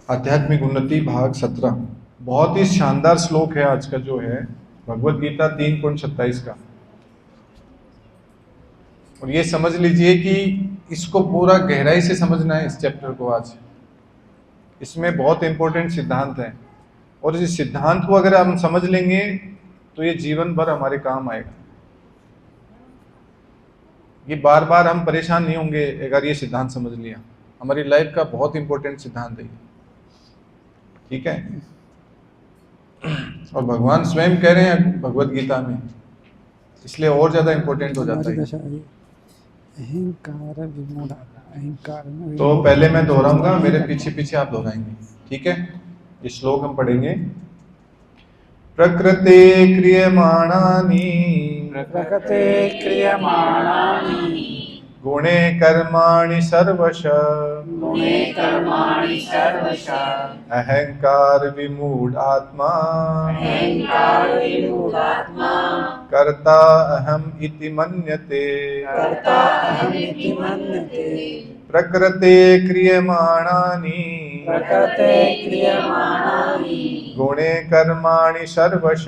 आध्यात्मिक उन्नति भाग 17। बहुत ही शानदार श्लोक है आज का जो है भगवत गीता 3.27 का। और ये समझ लीजिए कि इसको पूरा गहराई से समझना है इस चैप्टर को आज। इसमें बहुत इंपॉर्टेंट सिद्धांत है और इस सिद्धांत को अगर हम समझ लेंगे तो ये जीवन भर हमारे काम आएगा। ये बार बार हम परेशान नहीं होंगे अगर ये सिद्धांत समझ लिया। हमारी लाइफ का बहुत इंपॉर्टेंट सिद्धांत है ये, ठीक है। और भगवान स्वयं कह रहे हैं भगवत गीता में, इसलिए और ज्यादा इंपॉर्टेंट हो जाता है। अहंकार विमूढ़ अहंकार। तो पहले मैं दोहराऊंगा, मेरे पीछे पीछे आप दोहराएंगे, ठीक है। ये श्लोक हम पढ़ेंगे। प्रकृते क्रियमाणानि प्रकृते क्रियमाणानि गुणे कर्माणि सर्वश गुणे कर्माणि सर्वश अहंकार विमूढ़ आत्मा अहंकार विमूढ़ात्मा कर्ता अहम इति मन्यते कर्ता अहम् इति मन्यते। प्रकृते क्रियमाणानि प्रकृते क्रियमाणानि गुणे कर्माणि सर्वश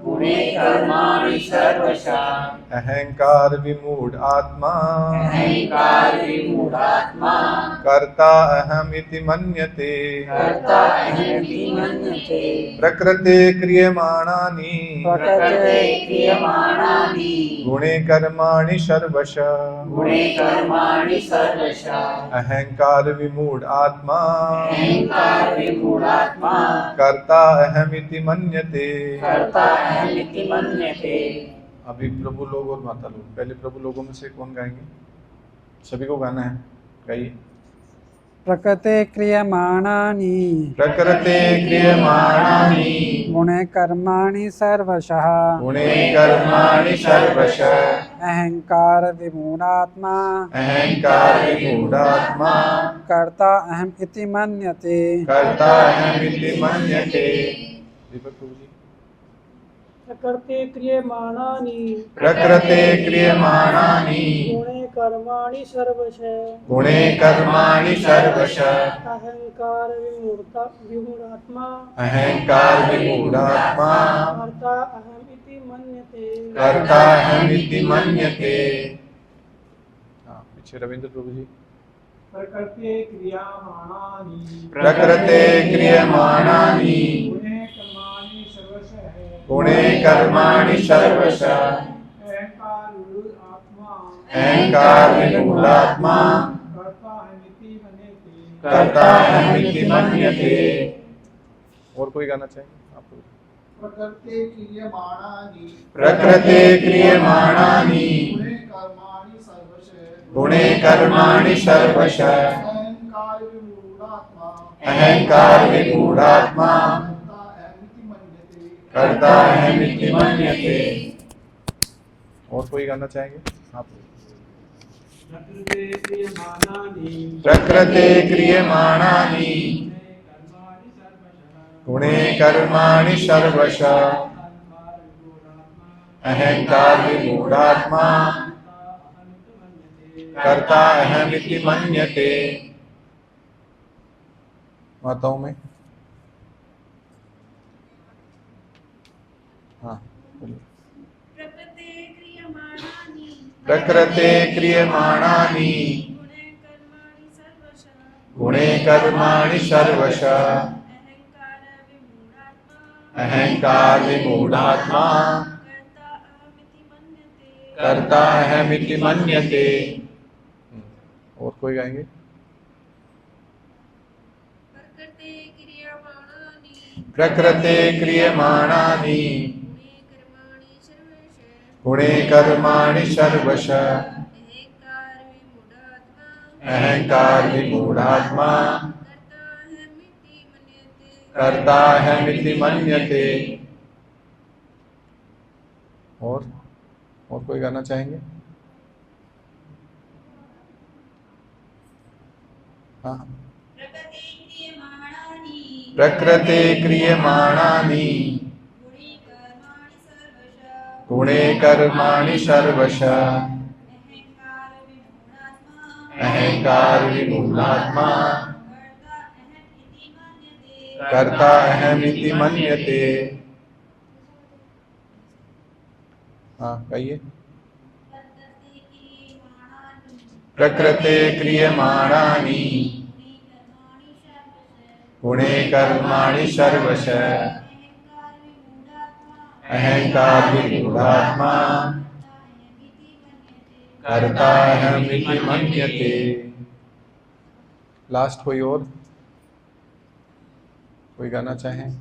गुणे कर्माणि सर्वश अहंकार विमूढ़ आत्मा अहंकार विमूढ़ात्मा कर्ता अहम इति मन्यते कर्ता अहम् इति मन्यते। प्रकृते क्रियमाणानि प्रकृते क्रियमाणानि गुणे कर्माणि सर्वश गुणे कर्माणि सर्वश अहंकार विमूढ़ आत्मा अहंकार विमूढ़ात्मा कर्ता अहम इति मन्यते। कर्ता अहम् इति मन्यते। अभी प्रभु लोग और माता लोग, पहले प्रभु लोगों में से कौन गाएंगे? सभी को गाना है, गाइए। प्रकृते क्रियमाणानि प्रकृते क्रियमाणानि गुणे कर्माणि सर्वशः गुणे कर्माणि सर्वशः अहंकार विमूढ़ात्मा अहंकार विमूढ़ात्मा कर्ता अहम् इति मन्यते। कर्ता अहम इति मन्यते। दीपक प्रभु जी। प्रकृते क्रियमाणानि प्रकृते क्रियमाणानि गुणे कर्माणि सर्वशः गुणे कर्माणि सर्वशः अहंकार विमूढ़ात्मा अहंकार विमूढ़ात्मा कर्ता अहम् इति मन्यते। कर्ता अहम इति मन्यते। हाँ, पीछे रविंद्र प्रभु जी। प्रकृते क्रियमाणानि प्रकृते क्रियमाणानि गुणे कर्माणि सर्वशः गुणे कर्माणि सर्वशः अहंकार विमूढ़ात्मा अहंकार विमूढ़ात्मा कर्ता अहम् इति कर्ता अहम इति मन्यते। मन्यते। और कोई गाना चाहिए आपको? प्रकृते क्रियमाणानि प्रकृते क्रियमाणानि गुणे कर्माणि सर्वशः गुणे कर्माणि सर्वशः अहंकार विमूढ़ात्मा अहंकार विमूढ़ात्मा कर्ता अहम् इति मन्यते। कर्ता अहम इति मन्यते। और कोई गाना चाहेंगे आप? प्रकृते क्रियमाणानि प्रकृते क्रियमाणानि गुणे कर्माणि सर्वशः अहंकार विमूढ़ात्मा कर्ता अहम इति मन्यते। माताओं में हाँ बोलिए। प्रकृते क्रियमाणानि गुणे कर्माणि सर्वशः अहंकार विमूढ़ात्मा कर्ता अहम इति मन्यते। और कोई गाएंगे? प्रकृते क्रियमाणानि गुणे कर्माणि सर्वशः अहंकार विमूढ़ात्मा कर्ता अहम इति मन्यते। और कोई गाना चाहेंगे? हाँ। प्रकृते क्रियमाणानि गुणे कर्माणि सर्वशः अहंकार विमूढ़ात्मा कर्ता अहमिति मन्यते। हाँ कहिए। प्रकृते क्रियमाणानि गुणे कर्माणि सर्वशः अहंकार विमूढ़ात्मा कर्ता अहमिति मन्यते। लास्ट कोई और कोई गाना चाहें?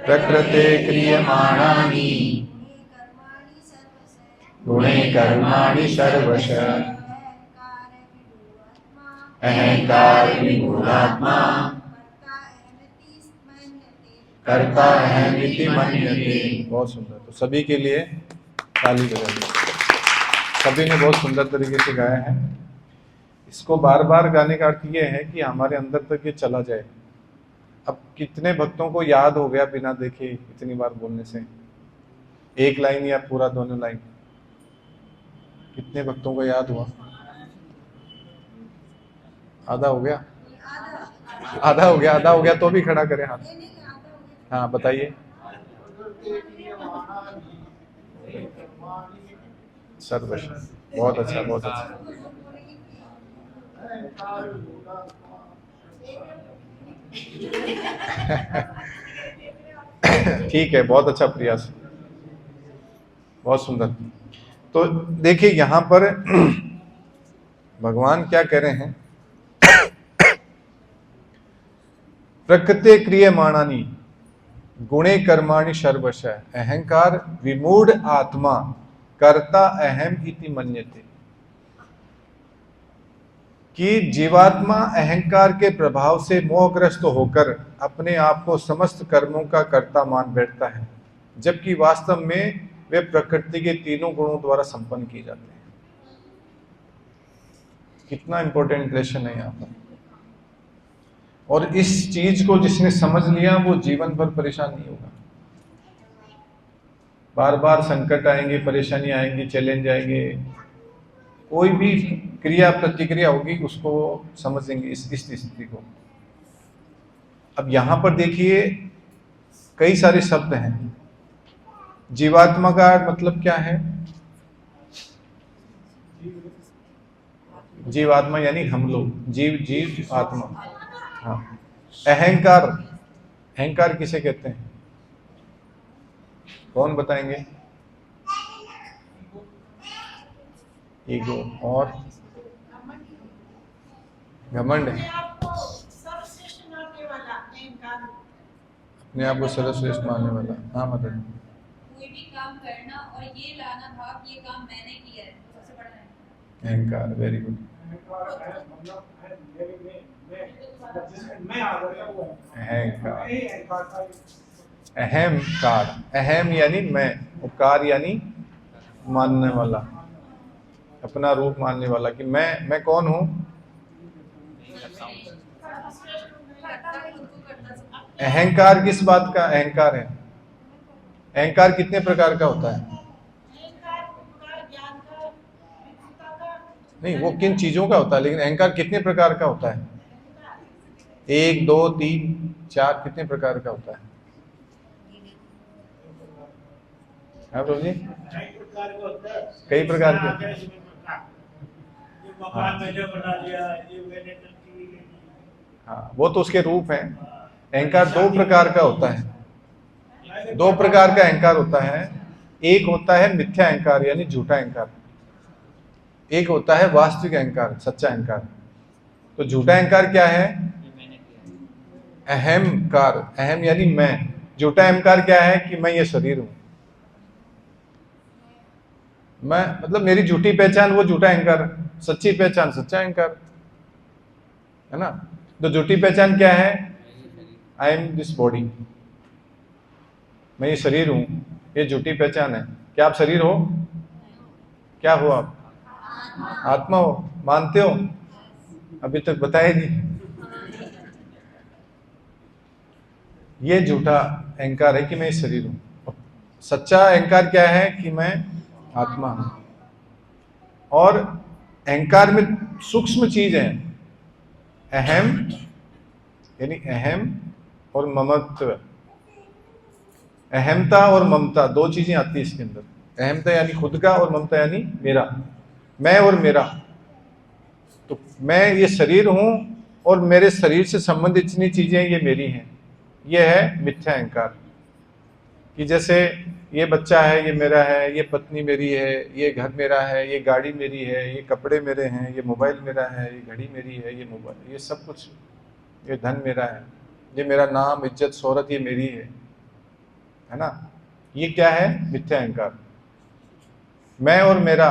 प्रकृते क्रियमाणानि गुणे कर्माणि सर्वशः अहंकार विमूढ़ात्मा कर्ता अहमिति मन्यते। बहुत सुंदर। तो सभी के लिए ताली बजाइए। सभी ने बहुत सुंदर तरीके से गाया है। इसको बार बार गाने का अर्थ ये है कि हमारे अंदर तक ये चला जाए। अब कितने भक्तों को याद हो गया बिना देखे इतनी बार बोलने से? एक लाइन या पूरा दोनों लाइन? कितने भक्तों को याद हुआ? आधा हो गया? आधा हो गया? आधा हो गया तो भी खड़ा करें हाथ। हाँ बताइए। सर्वशः। बहुत अच्छा, बहुत अच्छा। ठीक है, बहुत अच्छा प्रयास, बहुत सुंदर। तो देखिए यहां पर भगवान क्या कह रहे हैं? प्रकृते क्रियमाणानि गुणे कर्माणि सर्वशः अहंकार विमूढ़ आत्मा कर्ता अहम इति मन्यते। कि जीवात्मा अहंकार के प्रभाव से मोहग्रस्त होकर अपने आप को समस्त कर्मों का कर्ता मान बैठता है, जबकि वास्तव में वे प्रकृति के तीनों गुणों द्वारा संपन्न किए जाते हैं। कितना इंपॉर्टेंट लेसन है यहाँ पर। और इस चीज को जिसने समझ लिया वो जीवन भर परेशान नहीं होगा। बार बार संकट आएंगे, परेशानी आएंगी, चैलेंज आएंगे, कोई भी क्रिया प्रतिक्रिया होगी उसको समझेंगे इस स्थिति को। अब यहां पर देखिए कई सारे शब्द हैं। जीवात्मा का मतलब क्या है? जीवात्मा यानी हम लोग, जीव आत्मा। हाँ। अहंकार, अहंकार किसे कहते हैं? कौन बताएंगे? ईगो। और घमंड, अपने आप को सर्वश्रेष्ठ मानने वाला। हाँ मतलब कोई भी काम करना और ये लाना भाव ये काम मैंने किया है, सबसे बड़ा है अहंकार। Very good. अहंकार, अहमकार। अहम यानी मैं, उपकार यानी मानने वाला, अपना रूप मानने वाला कि मैं कौन हूं? अहंकार किस बात का अहंकार है? अहंकार कितने प्रकार का होता है? नहीं, वो किन चीजों का होता है, लेकिन अहंकार कितने प्रकार का होता है? 1 2 3 4 कितने प्रकार का होता है? हाँ प्रभु जी, कई प्रकार के। हाँ वो तो उसके रूप हैं। अहंकार 2 प्रकार का होता है। 2 प्रकार का अहंकार होता है। एक होता है मिथ्या अहंकार यानी झूठा अहंकार, एक होता है वास्तविक अहंकार, सच्चा अहंकार। तो झूठा अहंकार क्या है? अहमकार। अहम यानी मैं। झूठा अहंकार क्या है? कि मैं ये शरीर हूं, मैं मतलब मेरी झूठी पहचान वो झूठा अहंकार, सच्ची पहचान सच्चा अहंकार है ना। तो झूठी पहचान क्या है? आई एम दिस बॉडी, मैं ये शरीर हूं, ये झूठी पहचान है। क्या आप शरीर हो? क्या हो आप? आत्मा हो। मानते हो? अभी तक बताया नहीं। ये झूठा अहंकार है कि मैं शरीर हूं। सच्चा अहंकार क्या है? कि मैं आत्मा हूं। और अहंकार में सूक्ष्म चीज है, अहम यानी अहम और ममत्व, अहमता और ममता दो चीजें आती है इसके अंदर। अहमता यानी खुद का और ममता यानी मेरा, मैं और मेरा। तो मैं ये शरीर हूं और मेरे शरीर से संबंधित जितनी चीजें ये मेरी हैं, ये है मिथ्या अहंकार। कि जैसे ये बच्चा है ये मेरा है, ये पत्नी मेरी है, ये घर मेरा है, ये गाड़ी मेरी है, ये कपड़े मेरे हैं, ये मोबाइल मेरा है, ये घड़ी मेरी है, ये मोबाइल, ये सब कुछ, ये धन मेरा है, ये मेरा नाम इज्जत शोहरत ये मेरी है ना। ये क्या है? मिथ्या अहंकार, मैं और मेरा।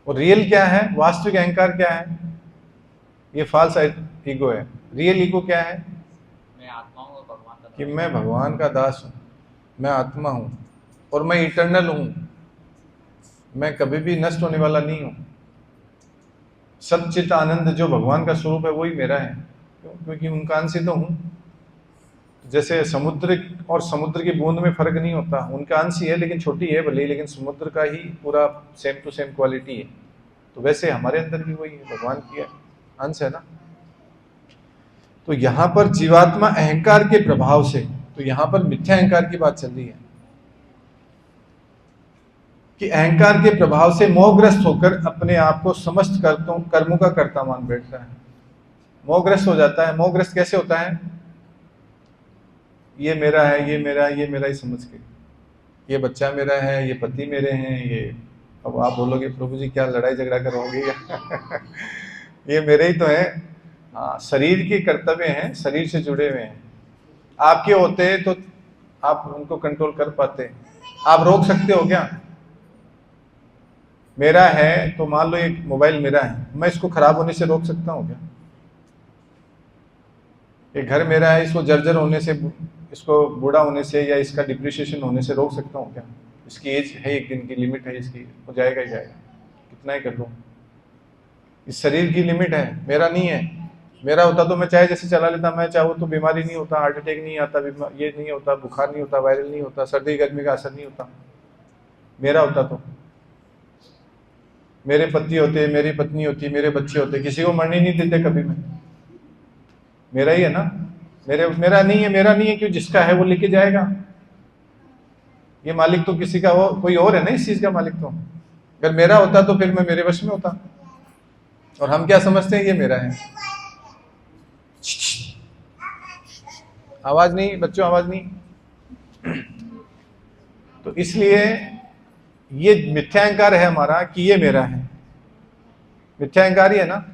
और रियल क्या है? वास्तविक अहंकार क्या है? ये फॉल्स ईगो है। रियल ईगो क्या है? मैं आत्मा हूँ और भगवान का कि मैं भगवान का दास हूं, मैं आत्मा हूं और मैं इटर्नल हूं, मैं कभी भी नष्ट होने वाला नहीं हूं। सच्चित आनंद जो भगवान का स्वरूप है वही मेरा है। क्यों? क्योंकि उनका अंश ही तो हूं। जैसे समुद्र और समुद्र की बूंद में फर्क नहीं होता, उनका अंश ही है लेकिन छोटी है भले ही, लेकिन समुद्र का ही पूरा सेम टू सेम क्वालिटी है। तो वैसे हमारे अंदर भी वही है, भगवान की अंश है ना। तो यहां पर जीवात्मा अहंकार के प्रभाव से, तो यहां पर मिथ्या अहंकार की बात चल रही है कि अहंकार के प्रभाव से मोहग्रस्त होकर अपने आप को समस्त कर्मों का कर्ता मान बैठता है। मोहग्रस्त हो जाता है। मोहग्रस्त कैसे होता है? ये मेरा है, ये मेरा है, ये मेरा ही समझ के, ये बच्चा मेरा है, ये पति मेरे हैं, ये। अब आप बोलोगे प्रभु जी क्या लड़ाई झगड़ा करोगे ये मेरे ही तो हैं। हाँ, शरीर के कर्तव्य हैं, शरीर से जुड़े हुए हैं। आपके होते तो आप उनको कंट्रोल कर पाते, आप रोक सकते हो क्या? मेरा है तो मान लो एक मोबाइल मेरा है, मैं इसको खराब होने से रोक सकता हूँ क्या? ये घर मेरा है, इसको जर्जर होने से, इसको बूढ़ा होने से या इसका डिप्रिसिएशन होने से रोक सकता हूँ क्या? इसकी एज है, एक दिन की लिमिट है इसकी, हो जाएगा ही जाएगा, कितना ही कर लूँ। इस शरीर की लिमिट है, मेरा नहीं है। मेरा होता तो मैं चाहे जैसे चला लेता, मैं चाहूँ तो बीमारी नहीं होता, हार्ट अटैक नहीं आता, ये नहीं होता, बुखार नहीं होता, वायरल नहीं होता, सर्दी गर्मी का असर नहीं होता। मेरा होता तो मेरे पति होते, मेरी पत्नी होती, मेरे बच्चे होते, किसी को मरने नहीं देते कभी। मैं मेरा ही है ना, मेरा नहीं है, मेरा नहीं है क्यों? जिसका है वो लेके जाएगा। ये मालिक तो किसी का हो, कोई और है ना इस चीज का मालिक। तो अगर मेरा होता तो फिर मैं मेरे वश में होता। और हम क्या समझते हैं? ये मेरा है। आवाज नहीं बच्चों, आवाज नहीं। तो इसलिए ये मिथ्या अहंकार है हमारा कि ये मेरा है। मिथ्या अहंकार ही है ना,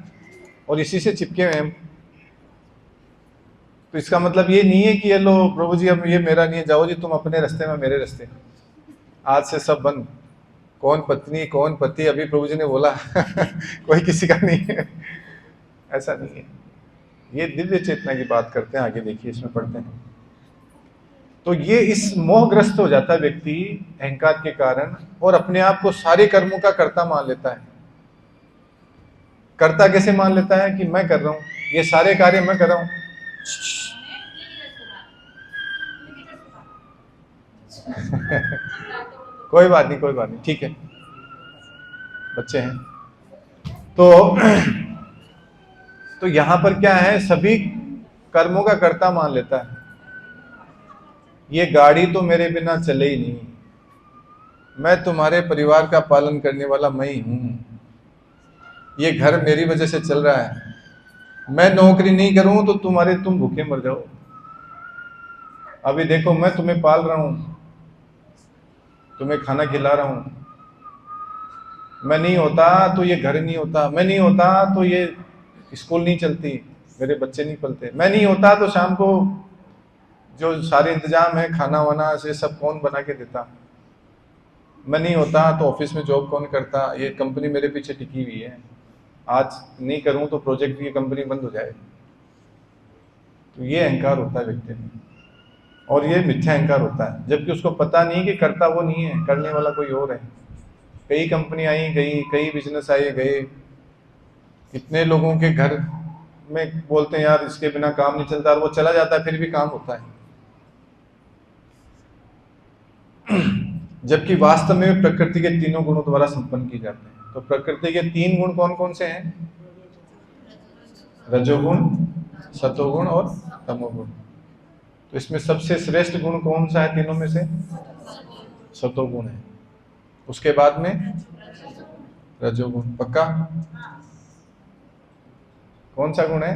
और इसी से चिपके हुए हम। तो इसका मतलब ये नहीं है कि ये लो प्रभु जी अब ये मेरा नहीं है, जाओ जी तुम अपने रास्ते में मेरे रास्ते। आज से सब बंद, कौन पत्नी कौन पति, अभी प्रभु जी ने बोला कोई किसी का नहीं है, ऐसा नहीं है। ये दिव्य चेतना की बात करते हैं, आगे देखिए इसमें पढ़ते हैं। तो ये इस मोहग्रस्त हो जाता है व्यक्ति अहंकार के कारण, और अपने आप को सारे कर्मों का कर्ता मान लेता है। कर्ता कैसे मान लेता है? कि मैं कर रहा हूं, ये सारे कार्य मैं कर रहा हूं। कोई बात नहीं, कोई बात नहीं, ठीक है, बच्चे हैं। तो यहां पर क्या है? सभी कर्मों का कर्ता मान लेता है। ये गाड़ी तो मेरे बिना चले ही नहीं, मैं तुम्हारे परिवार का पालन करने वाला मैं ही हूं, ये घर मेरी वजह से चल रहा है, मैं नौकरी नहीं करूं तो तुम भूखे मर जाओ। अभी देखो मैं तुम्हें पाल रहा हूं, तुम्हें खाना खिला रहा हूं, मैं नहीं होता तो ये घर नहीं होता, मैं नहीं होता तो ये स्कूल नहीं चलती, मेरे बच्चे नहीं पलते, मैं नहीं होता तो शाम को जो सारे इंतजाम है खाना वाना से सब कौन बना के देता, मैं नहीं होता तो ऑफिस में जॉब कौन करता, ये कंपनी मेरे पीछे टिकी हुई है, आज नहीं करूं तो प्रोजेक्ट की कंपनी बंद हो जाए। तो ये अहंकार होता है व्यक्ति में, और ये मिथ्या अहंकार होता है, जबकि उसको पता नहीं कि करता वो नहीं है, करने वाला कोई और है। कई कंपनी आई गई, कई बिजनेस आए गए, कितने लोगों के घर में बोलते हैं यार इसके बिना काम नहीं चलता, और वो चला जाता है फिर भी काम होता है। जबकि वास्तव में प्रकृति के तीनों गुणों द्वारा संपन्न किए जाते हैं। तो प्रकृति के 3 गुण कौन कौन से हैं? रजोगुण, सतोगुण और तमोगुण। तो इसमें सबसे श्रेष्ठ गुण कौन सा है तीनों में से? सतोगुण है। उसके बाद में रजोगुण। पक्का? कौन सा गुण है?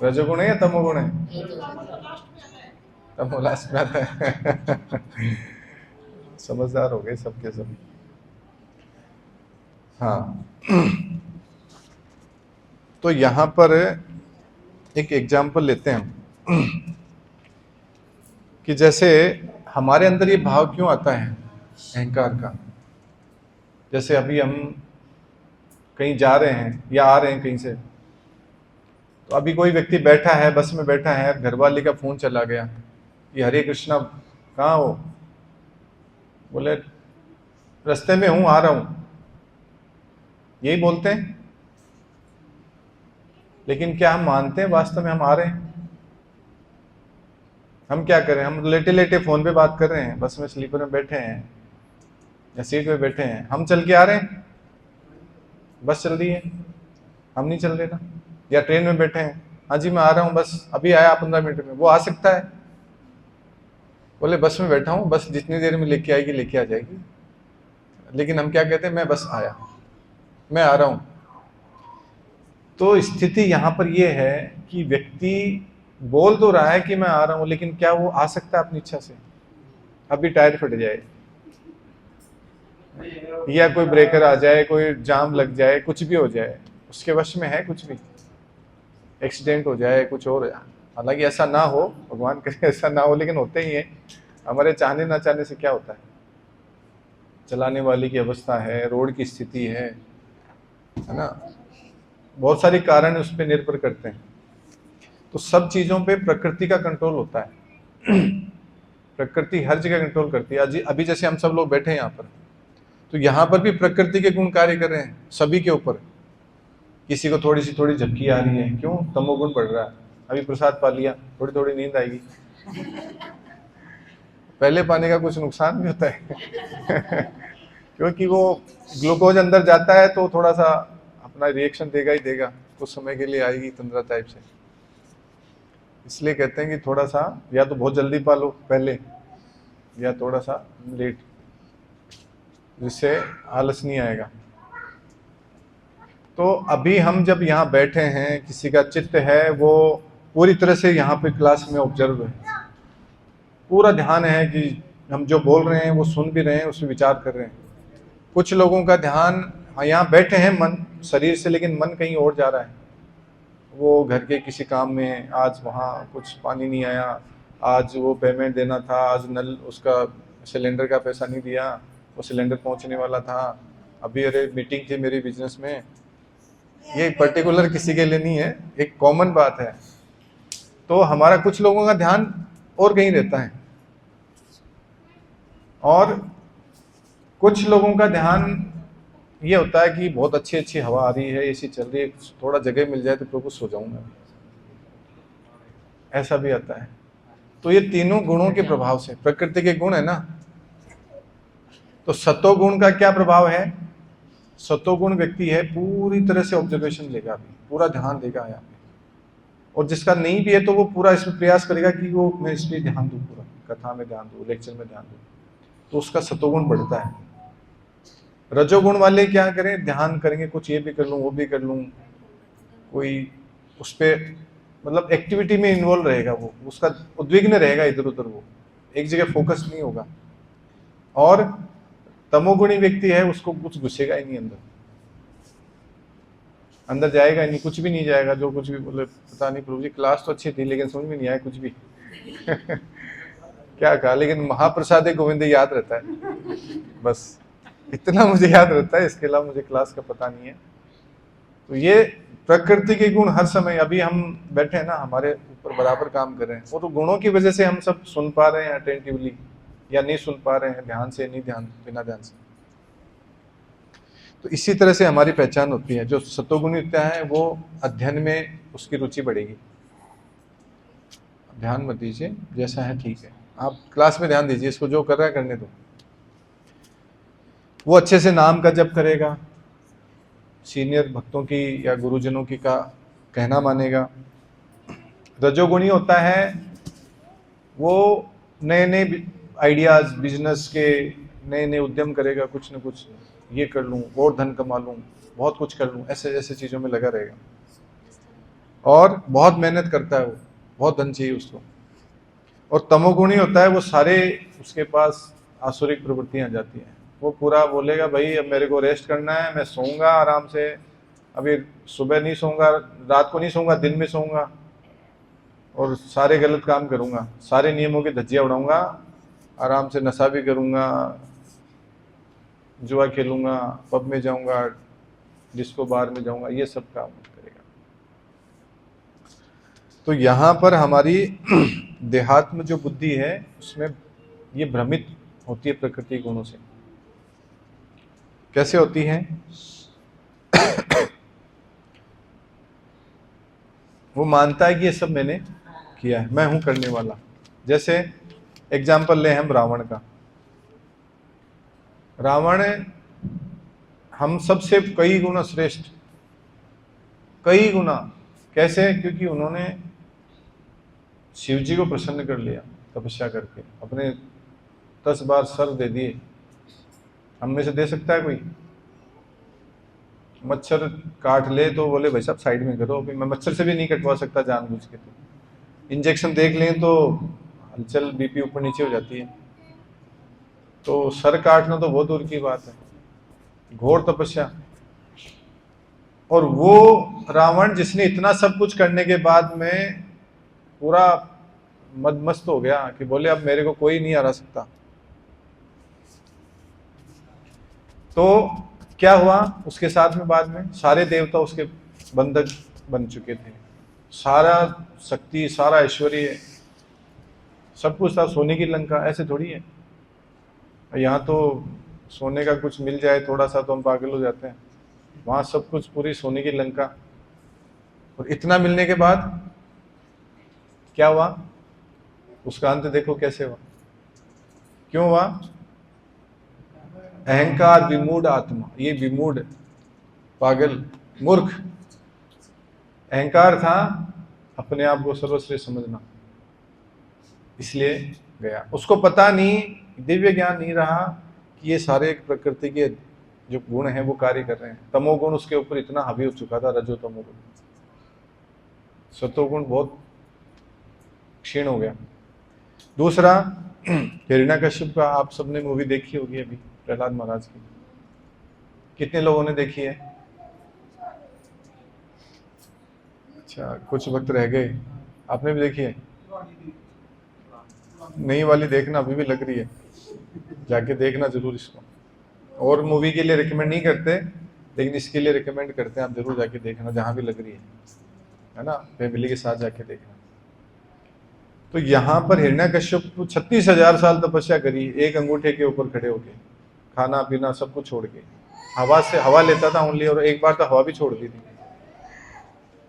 रजोगुण है या तमोगुण है? तमो लास्ट में आता है। समझदार हो गए सबके सब। हाँ, तो यहां पर एक एग्जाम्पल लेते हैं हम कि जैसे हमारे अंदर ये भाव क्यों आता है अहंकार का। जैसे अभी हम कहीं जा रहे हैं या आ रहे हैं कहीं से, तो अभी कोई व्यक्ति बैठा है, बस में बैठा है, घरवाली का फोन चला गया कि हरे कृष्णा कहाँ हो? बोले रास्ते में हूं, आ रहा हूं, यही बोलते हैं। लेकिन क्या हम मानते हैं वास्तव में हम आ रहे हैं? हम क्या करें? हम लेटे लेटे फोन पे बात कर रहे हैं, बस में स्लीपर में बैठे हैं या सीट पे बैठे हैं, हम चल के आ रहे हैं? बस चल रही है, हम नहीं चल रहे ना। या ट्रेन में बैठे हैं, हाँ जी मैं आ रहा हूँ, बस अभी आया 15 मिनट में। वो आ सकता है? बोले बस में बैठा हूँ, बस जितनी देर में लेके आएगी लेके आ जाएगी। लेकिन हम क्या कहते हैं? मैं बस आया, मैं आ रहा हूँ। तो स्थिति यहाँ पर यह है कि व्यक्ति बोल तो रहा है कि मैं आ रहा हूँ, लेकिन क्या वो आ सकता है अपनी इच्छा से? अभी टायर फट जाए या कोई ब्रेकर आ जाए, कोई जाम लग जाए, कुछ भी हो जाए, उसके वश में है कुछ भी? एक्सीडेंट हो जाए, कुछ और। हालांकि ऐसा ना हो, भगवान करे ऐसा ना हो, लेकिन होते ही है। हमारे चाहने ना चाहने से क्या होता है? चलाने वाले की अवस्था है, रोड की स्थिति है ना, बहुत सारे कारण उस पर निर्भर करते हैं। तो सब चीजों पे प्रकृति का कंट्रोल होता है। प्रकृति हर जगह कंट्रोल करती है। अभी जैसे हम सब लोग बैठे हैं यहाँ पर, तो यहाँ पर भी प्रकृति के गुण कार्य कर रहे हैं सभी के ऊपर। किसी को थोड़ी झपकी आ रही है, क्यों? तमोगुण बढ़ रहा है। अभी प्रसाद पा लिया, थोड़ी नींद आएगी। पहले पाने का कुछ नुकसान भी होता है क्योंकि वो ग्लूकोज अंदर जाता है तो थोड़ा सा अपना रिएक्शन देगा ही देगा, कुछ समय के लिए आएगी तंद्रा टाइप से। इसलिए कहते हैं कि थोड़ा सा या तो बहुत जल्दी पालो पहले, या थोड़ा सा लेट, जिससे आलस नहीं आएगा। तो अभी हम जब यहाँ बैठे हैं, किसी का चित्त है वो पूरी तरह से यहाँ पे क्लास में ऑब्जर्व है, पूरा ध्यान है कि हम जो बोल रहे हैं वो सुन भी रहे हैं, उस पर विचार कर रहे हैं। कुछ लोगों का ध्यान यहाँ बैठे हैं मन शरीर से, लेकिन मन कहीं और जा रहा है। वो घर के किसी काम में, आज वहाँ कुछ पानी नहीं आया, आज वो पेमेंट देना था, आज नल उसका सिलेंडर का पैसा नहीं दिया, वो सिलेंडर पहुँचने वाला था, अभी अरे मीटिंग थी मेरी बिजनेस में। ये पर्टिकुलर किसी के लिए नहीं है, एक कॉमन बात है। तो हमारा कुछ लोगों का ध्यान और कहीं रहता है, और कुछ लोगों का ध्यान ये होता है कि बहुत अच्छी अच्छी हवा आ रही है, एसी चल रही है, थोड़ा जगह मिल जाए तो प्रभु सो जाऊंगा, ऐसा भी आता है। तो ये तीनों गुणों के प्रभाव से, प्रकृति के गुण है ना। तो सतोगुण का क्या प्रभाव है? सतोगुण व्यक्ति है पूरी तरह से ऑब्जर्वेशन लेगा, भी पूरा ध्यान देगा यहाँ पे। और जिसका नहीं भी है तो वो पूरा इसमें प्रयास करेगा कि वो मैं इस पर ध्यान दूँ, पूरा कथा में ध्यान दूँ, लेक्चर में ध्यान दूँ, तो उसका सतोगुण बढ़ता है। रजोगुण वाले क्या करें? ध्यान करेंगे, कुछ ये भी कर लूँ, वो भी कर लूँ, कोई उस पर मतलब एक्टिविटी में इन्वॉल्व रहेगा, वो उसका उद्विग्न रहेगा, इधर उधर वो एक जगह फोकस नहीं होगा। और तमोगुणी व्यक्ति है, उसको कुछ घुसेगा ही नहीं, अंदर जाएगा ही नहीं, कुछ भी नहीं जाएगा। जो कुछ भी बोले, पता नहीं प्रभु जी क्लास तो अच्छी थी लेकिन समझ में नहीं आया कुछ भी क्या कहा, लेकिन महाप्रसाद गोविंद याद रहता है, बस इतना मुझे याद रहता है, इसके अलावा मुझे क्लास का पता नहीं है। तो ये प्रकृति के गुण हर समय, अभी हम बैठे हैं ना, हमारे ऊपर बराबर काम कर रहे हैं। वो तो गुणों की वजह से हम सब सुन पा रहे हैं अटेंटिवली, या नहीं सुन पा रहे हैं ध्यान से, नहीं ध्यान, बिना ध्यान से। तो इसी तरह से हमारी पहचान होती है। जो सतोगुणी होता है वो अध्ययन में उसकी रुचि बढ़ेगी। ध्यान मत दीजिए, जैसा है ठीक है, आप क्लास में ध्यान दीजिए, इसको जो कर रहा है करने दो। वो अच्छे से नाम का जप करेगा, सीनियर भक्तों की या गुरुजनों की का कहना मानेगा। रजोगुणी होता है वो नए नए आइडियाज, बिजनेस के नए नए उद्यम करेगा, कुछ न कुछ ये कर लूँ और धन कमा लूँ, बहुत कुछ कर लूँ, ऐसे ऐसे चीज़ों में लगा रहेगा और बहुत मेहनत करता है, वो बहुत धन चाहिए उसको। और तमोगुणी होता है वो सारे उसके पास आसुरिक प्रवृत्तियाँ आ जाती हैं, वो पूरा बोलेगा भाई अब मेरे को रेस्ट करना है, मैं सोऊंगा आराम से, अभी सुबह नहीं सोऊंगा, रात को नहीं सोऊंगा, दिन में सोऊंगा और सारे गलत काम करूंगा, सारे नियमों की धज्जियाँ उड़ाऊंगा, आराम से नशा भी करूंगा, जुआ खेलूंगा, पब में जाऊंगा, डिस्को बार में जाऊंगा, ये सब काम करेगा। तो यहाँ पर हमारी देहात्म जो बुद्धि है उसमें ये भ्रमित होती है प्रकृति गुणों से। कैसे होती है? वो मानता है कि ये सब मैंने किया है, मैं हूं करने वाला। जैसे एग्जाम्पल ले हम रावण का। रावण हम सबसे कई गुना श्रेष्ठ, कई गुना। कैसे? क्योंकि उन्होंने शिव जी को प्रसन्न कर लिया तपस्या करके, अपने 10 बार सर दे दिए। हम में से दे सकता है कोई? मच्छर काट ले तो बोले भाई साहब साइड में करो, मैं मच्छर से भी नहीं कटवा सकता जानबूझ के। तो इंजेक्शन देख लें तो हलचल, बीपी ऊपर नीचे हो जाती है, तो सर काटना तो बहुत दूर की बात है, घोर तपस्या। और वो रावण जिसने इतना सब कुछ करने के बाद में पूरा मदमस्त हो गया कि बोले अब मेरे को कोई नहीं हरा सकता। तो क्या हुआ उसके साथ में? बाद में सारे देवता उसके बंधक बन चुके थे, सारा शक्ति, सारा ऐश्वर्य, सब कुछ था, सोने की लंका। ऐसे थोड़ी है, यहाँ तो सोने का कुछ मिल जाए थोड़ा सा तो हम पागल हो जाते हैं, वहाँ सब कुछ पूरी सोने की लंका। और इतना मिलने के बाद क्या हुआ? उसका अंत देखो कैसे हुआ, क्यों हुआ? अहंकार, विमूढ़ आत्मा। ये विमूढ़, पागल, मूर्ख, अहंकार था अपने आप को सर्वश्रेष्ठ समझना, इसलिए गया। उसको पता नहीं, दिव्य ज्ञान नहीं रहा कि ये सारे प्रकृति के जो गुण हैं वो कार्य कर रहे हैं। तमोगुण उसके ऊपर इतना हावी हो चुका था, रजो तमोगुण। सतोगुण बहुत क्षीण हो गया। दूसरा, हिरण्यकश्यप का आप सबने मूवी देखी होगी अभी, प्रहलाद महाराज की। कितने लोगों ने देखी है? अच्छा, कुछ वक्त रह गए। आपने भी देखी है? नई वाली देखना, अभी भी लग रही है, जाके देखना जरूर इसको। और मूवी के लिए रिकमेंड नहीं करते, लेकिन इसके लिए रिकमेंड करते हैं, आप जरूर जाके देखना जहां भी लग रही है ना, फैमिली के साथ जाके देखना। तो यहाँ पर हिरण्यकश्यप 36,000 साल तपस्या करी, एक अंगूठे के ऊपर खड़े होके, खाना पीना सब कुछ छोड़ के, हवा से हवा लेता था ओनली, और एक बार तो हवा भी छोड़ दी थी।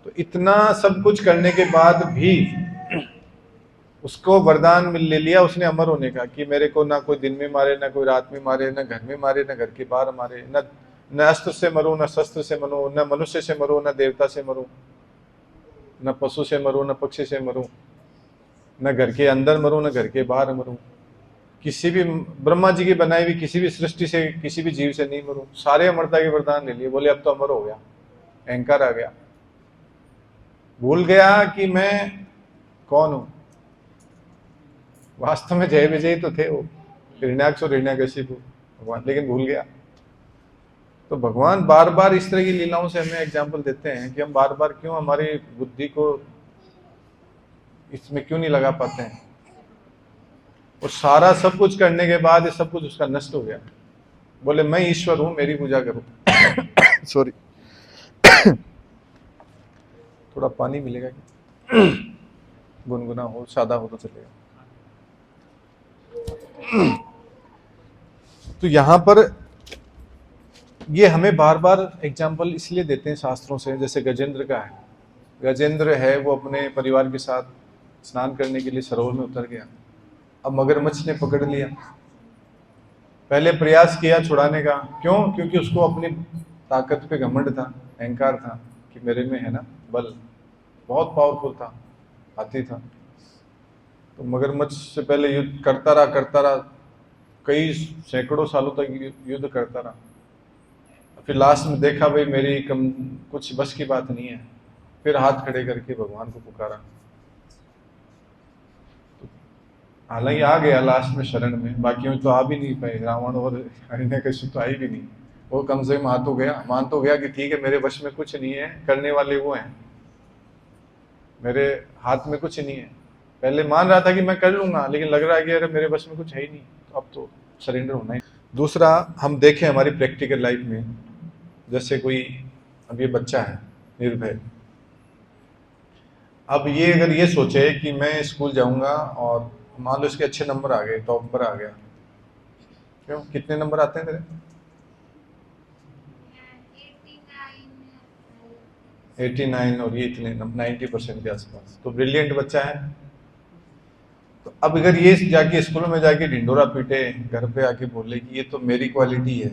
तो इतना सब कुछ करने के बाद भी उसको वरदान ले लिया उसने अमर होने का, कि मेरे को ना कोई दिन में मारे, ना कोई रात में मारे, ना घर में मारे, ना घर के बाहर मारे, न अस्त्र से मरो, न शस्त्र से मरो, न मनुष्य से मरो, न देवता से मरो, न पशु से मरो, न पक्षी से मरो, न घर के अंदर मरो, न घर के बाहर मरो, किसी भी ब्रह्मा जी की बनाई हुई किसी भी सृष्टि से, किसी भी जीव से नहीं मरो। सारे अमरता के वरदान ले लिए, बोले अब तो अमर हो गया। अहंकार आ गया, भूल गया कि मैं कौन हूं। वास्तव में जय विजय तो थे वो, हिरण्याक्ष और हिरण्यकशिपु भगवान, लेकिन भूल गया। तो भगवान बार बार इस तरह की लीलाओं से हमें एग्जाम्पल देते हैं कि हम बार बार क्यों हमारी बुद्धि को इसमें क्यों नहीं लगा पाते हैं। और सारा सब कुछ करने के बाद ये सब कुछ उसका नष्ट हो गया। बोले मैं ईश्वर हूं, मेरी पूजा करो। सॉरी, थोड़ा पानी मिलेगा क्या? गुनगुना हो, सादा हो तो चलेगा। तो यहां पर ये हमें बार बार एग्जाम्पल इसलिए देते हैं शास्त्रों से। जैसे गजेंद्र का है, गजेंद्र है वो अपने परिवार के साथ स्नान करने के लिए सरोवर में उतर गया। अब मगरमच्छ ने पकड़ लिया, पहले प्रयास किया छुड़ाने का, क्यों? क्योंकि उसको अपनी ताकत पे घमंड था, अहंकार था कि मेरे में है ना बल, बहुत पावरफुल था, हाथी था। तो मगरमच्छ से पहले युद्ध करता रहा, कई सैकड़ों सालों तक युद्ध करता रहा। फिर लास्ट में देखा भाई मेरी कुछ बस की बात नहीं है, फिर हाथ खड़े करके भगवान को पुकारा। हालांकि आ गया लास्ट में शरण में, बाकियों तो आ भी नहीं पाए, रावण और हिरण्यकशिपु तो आई भी नहीं। वो कम से कम मान तो गया कि ठीक है मेरे वश में कुछ नहीं है, करने वाले वो हैं, मेरे हाथ में कुछ नहीं है। पहले मान रहा था कि मैं कर लूंगा, लेकिन लग रहा है कि अरे मेरे वश में कुछ है ही नहीं, तो अब तो सरेंडर होना ही। दूसरा, हम देखें हमारी प्रैक्टिकल लाइफ में, जैसे कोई अब ये बच्चा है निर्भय, अब ये अगर ये सोचे कि मैं स्कूल जाऊंगा और मान लो इसके अच्छे नंबर आ गए, टॉप पर आ गया, क्यों? कितने नंबर आते हैं तेरे? 89 और ये इतने 90% के आसपास, तो ब्रिलियंट बच्चा है। तो अब अगर ये जाके स्कूल में जाके ढिंडोरा पीटे, घर पे आके बोले कि ये तो मेरी क्वालिटी है,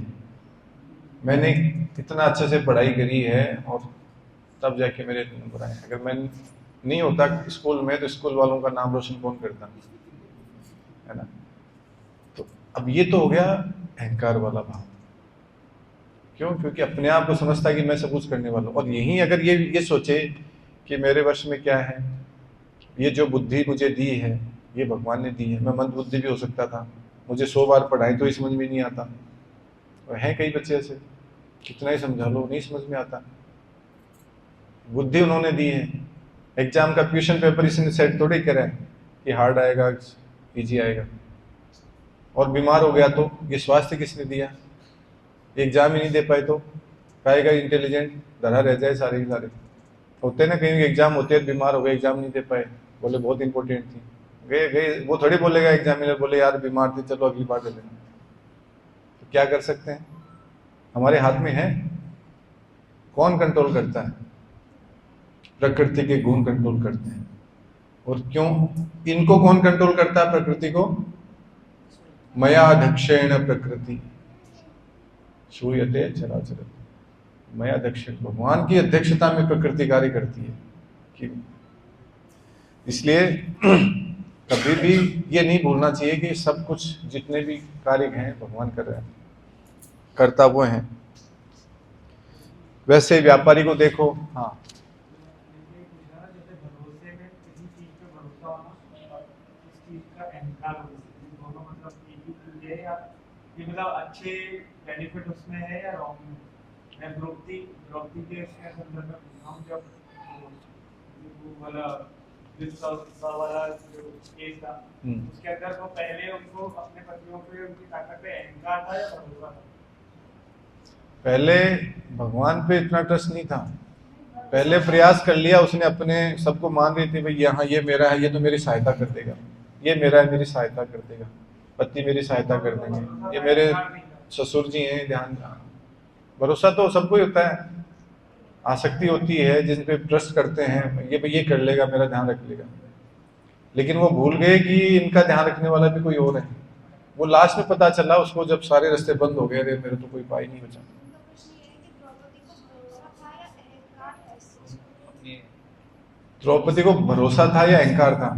मैंने इतना अच्छे से पढ़ाई करी है और तब जाके मेरे इतने नंबर आए, अगर मैं नहीं होता स्कूल में तो स्कूल वालों का नाम रोशन कौन करता, है ना? तो अब ये तो हो गया अहंकार वाला भाव, क्यों? क्योंकि अपने आप को समझता है कि मैं सब कुछ करने वाला हूँ। और यही अगर ये सोचे कि मेरे वश में क्या है, ये जो बुद्धि मुझे दी है ये भगवान ने दी है, मैं मंद बुद्धि भी हो सकता था, मुझे 100 बार पढ़ाई तो ही समझ में नहीं आता। और हैं कई बच्चे ऐसे, कितना ही समझा लो नहीं समझ में आता, बुद्धि उन्होंने दी है। एग्जाम का क्वेश्चन पेपर इसने सेट थोड़ी करा है कि हार्ड आएगा इजी आएगा, और बीमार हो गया तो ये स्वास्थ्य किसने दिया? एग्जाम ही नहीं दे पाए तो कहेगा इंटेलिजेंट धरा रह जाए सारे के सारे। होते ना कहीं एग्जाम होते हैं, बीमार हो गए, एग्जाम नहीं दे पाए, बोले बहुत इंपॉर्टेंट थी, गए, वो थोड़ी बोलेगा एग्जामिनर, बोले यार बीमार थी चलो अगली बार दे लेना। तो क्या कर सकते हैं? हमारे हाथ में है। कौन कंट्रोल करता है? प्रकृति के गुण कंट्रोल करते हैं। और क्यों इनको कौन कंट्रोल करता है? प्रकृति को मया अध्यक्षेण प्रकृति श्रूयते चराचर, मया अध्यक्षेण, भगवान की अध्यक्षता में प्रकृति कार्य करती है कि इसलिए कभी भी ये नहीं भूलना चाहिए कि सब कुछ जितने भी कार्य हैं भगवान कर रहे हैं, करता वो हैं। वैसे व्यापारी को देखो, हाँ मतलब अच्छे बेनिफिट उसमें है या रॉन्ग में? मैं द्रौपदी के संदर्भ में पूछा हूँ, जब वो वाला जो केस था उसके अंदर वो पहले उनको अपने पतियों पे उनकी ताकत पे अहंकार था या भरोसा था? पहले भगवान पे इतना ट्रस्ट नहीं था, पहले प्रयास कर लिया उसने, अपने सबको मान रही थी भाई यहाँ ये मेरा है, ये तो मेरी सहायता कर देगा, ये मेरा है मेरी सहायता कर देगा, पति मेरी सहायता कर देंगे, ये मेरे ससुर जी हैं, ध्यान। भरोसा तो सबको ही होता है, आसक्ति होती है जिन पे ट्रस्ट करते हैं, ये भाई ये कर लेगा, मेरा ध्यान रख लेगा, लेकिन वो भूल गए कि इनका ध्यान रखने वाला भी कोई और है। वो लास्ट में पता चला उसको जब सारे रास्ते बंद हो गए, अरे मेरे तो कोई पाई नहीं बचा। द्रौपदी को भरोसा था या अहंकार था?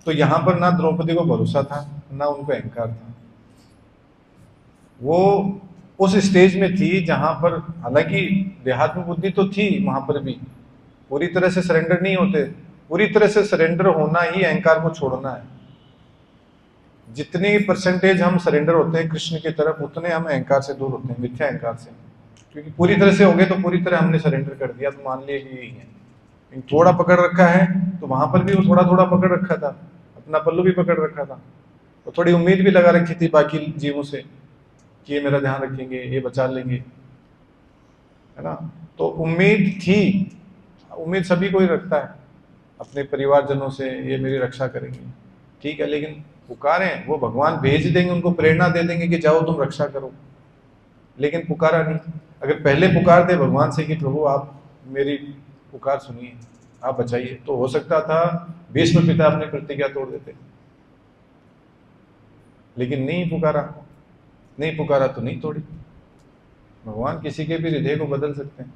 तो यहाँ पर ना द्रौपदी को भरोसा था ना उनको अहंकार था। वो उस स्टेज में थी जहां पर, हालांकि देहात्म बुद्धि तो थी वहां पर भी, पूरी तरह से सरेंडर नहीं होते। पूरी तरह से सरेंडर होना ही अहंकार को छोड़ना है। जितनी परसेंटेज हम सरेंडर होते हैं कृष्ण की तरफ, उतने हम अहंकार से दूर होते हैं, मिथ्या अहंकार से। क्योंकि पूरी तरह से हो गए तो पूरी तरह हमने सरेंडर कर दिया, तो मान लिया कि यही है। थोड़ा पकड़ रखा है तो वहां पर भी वो थोड़ा थोड़ा पकड़ रखा था, अपना पल्लू भी पकड़ रखा था, और थोड़ी उम्मीद भी लगा रखी थी बाकी जीवों से कि ये मेरा ध्यान रखेंगे, ये बचा लेंगे, है ना। तो उम्मीद थी, उम्मीद सभी को ही रखता है अपने परिवारजनों से, ये मेरी रक्षा करेंगे, ठीक है। लेकिन पुकारें, वो भगवान भेज देंगे, उनको प्रेरणा दे देंगे कि जाओ तुम रक्षा करो, लेकिन पुकारा नहीं। अगर पहले पुकार दे भगवान से कि प्रभु आप मेरी पुकार सुनिए, आप बचाइए, तो हो सकता था भीष्म पिता अपनी प्रतिज्ञा तोड़ देते, लेकिन नहीं पुकारा। नहीं पुकारा तो नहीं तोड़ी। भगवान किसी के भी हृदय को बदल सकते हैं,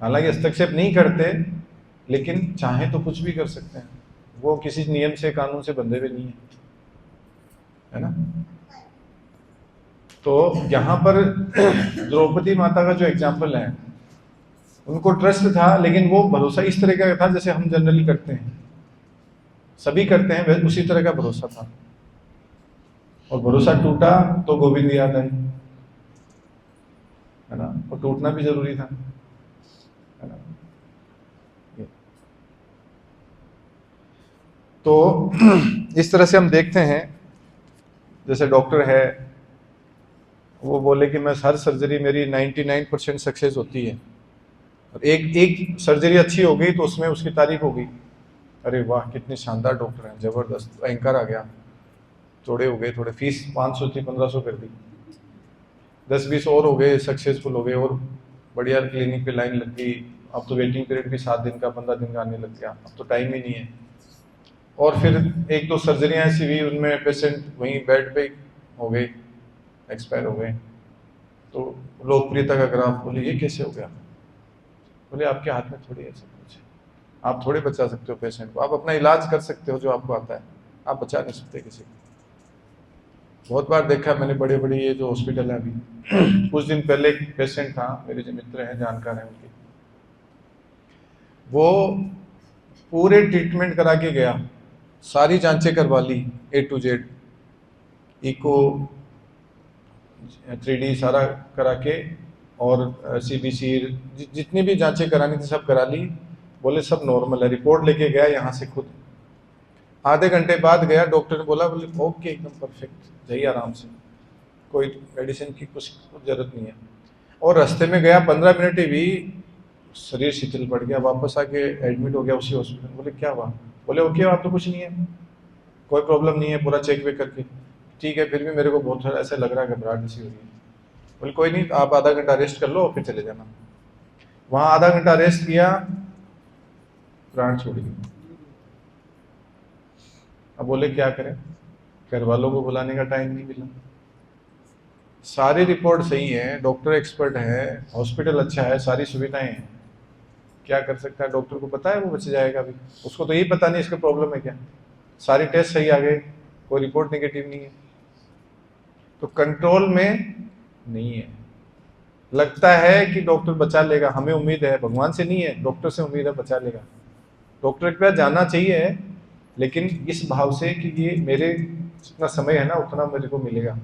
हालांकि हस्तक्षेप नहीं करते, लेकिन चाहे तो कुछ भी कर सकते हैं। वो किसी नियम से कानून से बंधे हुए नहीं है ना। तो यहाँ पर द्रौपदी माता का जो एग्जाम्पल है, उनको ट्रस्ट था, लेकिन वो भरोसा इस तरह का था जैसे हम जनरली करते हैं, सभी करते हैं, उसी तरह का भरोसा था। और भरोसा टूटा तो गोविंद याद आई, है ना, और टूटना भी जरूरी था, है ना। तो इस तरह से हम देखते हैं, जैसे डॉक्टर है, वो बोले कि मैं हर सर्जरी मेरी 99% सक्सेस होती है, और एक सर्जरी अच्छी हो गई तो उसमें उसकी तारीफ हो गई, अरे वाह कितने शानदार डॉक्टर हैं, जबरदस्त, एंकर आ गया, चौड़े हो गए, थोड़े फीस 500 थी 1500 कर दी, 10-20 और हो गए, सक्सेसफुल हो गए, और बढ़िया क्लिनिक पे लाइन लग गई। अब तो वेटिंग पीरियड भी 7 दिन का 15 दिन का आने लग गया, अब तो टाइम ही नहीं है। और फिर 1-2 सर्जरियाँ ऐसी हुई, उनमें पेशेंट वहीं बेड पे हो गए, एक्सपायर हो गए। तो लोकप्रियता का ग्राफ, बोले ये कैसे हो गया? बोले आपके हाथ में थोड़ी ऐसा कुछ है, आप थोड़े बचा सकते हो पेशेंट को, आप अपना इलाज कर सकते हो जो आपको आता है, आप बचा नहीं सकते किसी को। बहुत बार देखा मैंने, बड़े बड़े ये जो हॉस्पिटल है, अभी कुछ दिन पहले एक पेशेंट था, मेरे जो मित्र हैं, जानकार हैं उनके, वो पूरे ट्रीटमेंट करा के गया, सारी जांचें करवा ली A to Z, eco 3D सारा करा के, और CBC जितनी भी जांचें करानी थी सब करा ली। बोले सब नॉर्मल है, रिपोर्ट लेके गया यहाँ से खुद। आधे घंटे बाद गया, डॉक्टर ने बोला, बोले ओके एकदम परफेक्ट, जाइए आराम से, कोई मेडिसिन की कुछ जरूरत नहीं है। और रास्ते में गया 15 मिनट ही भी शरीर शिथिल पड़ गया, वापस आके एडमिट हो गया उसी हॉस्पिटल। बोले क्या हुआ? बोले ओके आप तो कुछ नहीं है, कोई प्रॉब्लम नहीं है, पूरा चेक वेक करके ठीक है, फिर भी मेरे को बहुत ऐसा लग रहा है, घबराहट सी हो रही है। बोले कोई नहीं, आप आधा घंटा रेस्ट कर लो फिर चले जाना। वहाँ आधा घंटा रेस्ट किया, प्राण छोड़ गया। अब बोले क्या करें, घर वालों को बुलाने का टाइम नहीं मिला। सारी रिपोर्ट सही है, डॉक्टर एक्सपर्ट है, हॉस्पिटल अच्छा है, सारी सुविधाएं हैं, क्या कर सकता है? डॉक्टर को पता है वो बच जाएगा अभी, उसको तो यही पता नहीं इसका प्रॉब्लम है क्या। सारी टेस्ट सही आ गए, कोई रिपोर्ट नेगेटिव नहीं है, तो कंट्रोल में नहीं है। लगता है कि डॉक्टर बचा लेगा, हमें उम्मीद है, भगवान से नहीं है, डॉक्टर से उम्मीद है बचा लेगा। डॉक्टर के पास जाना चाहिए, लेकिन इस भाव से कि ये मेरे जितना समय है ना उतना मेरे को मिलेगा,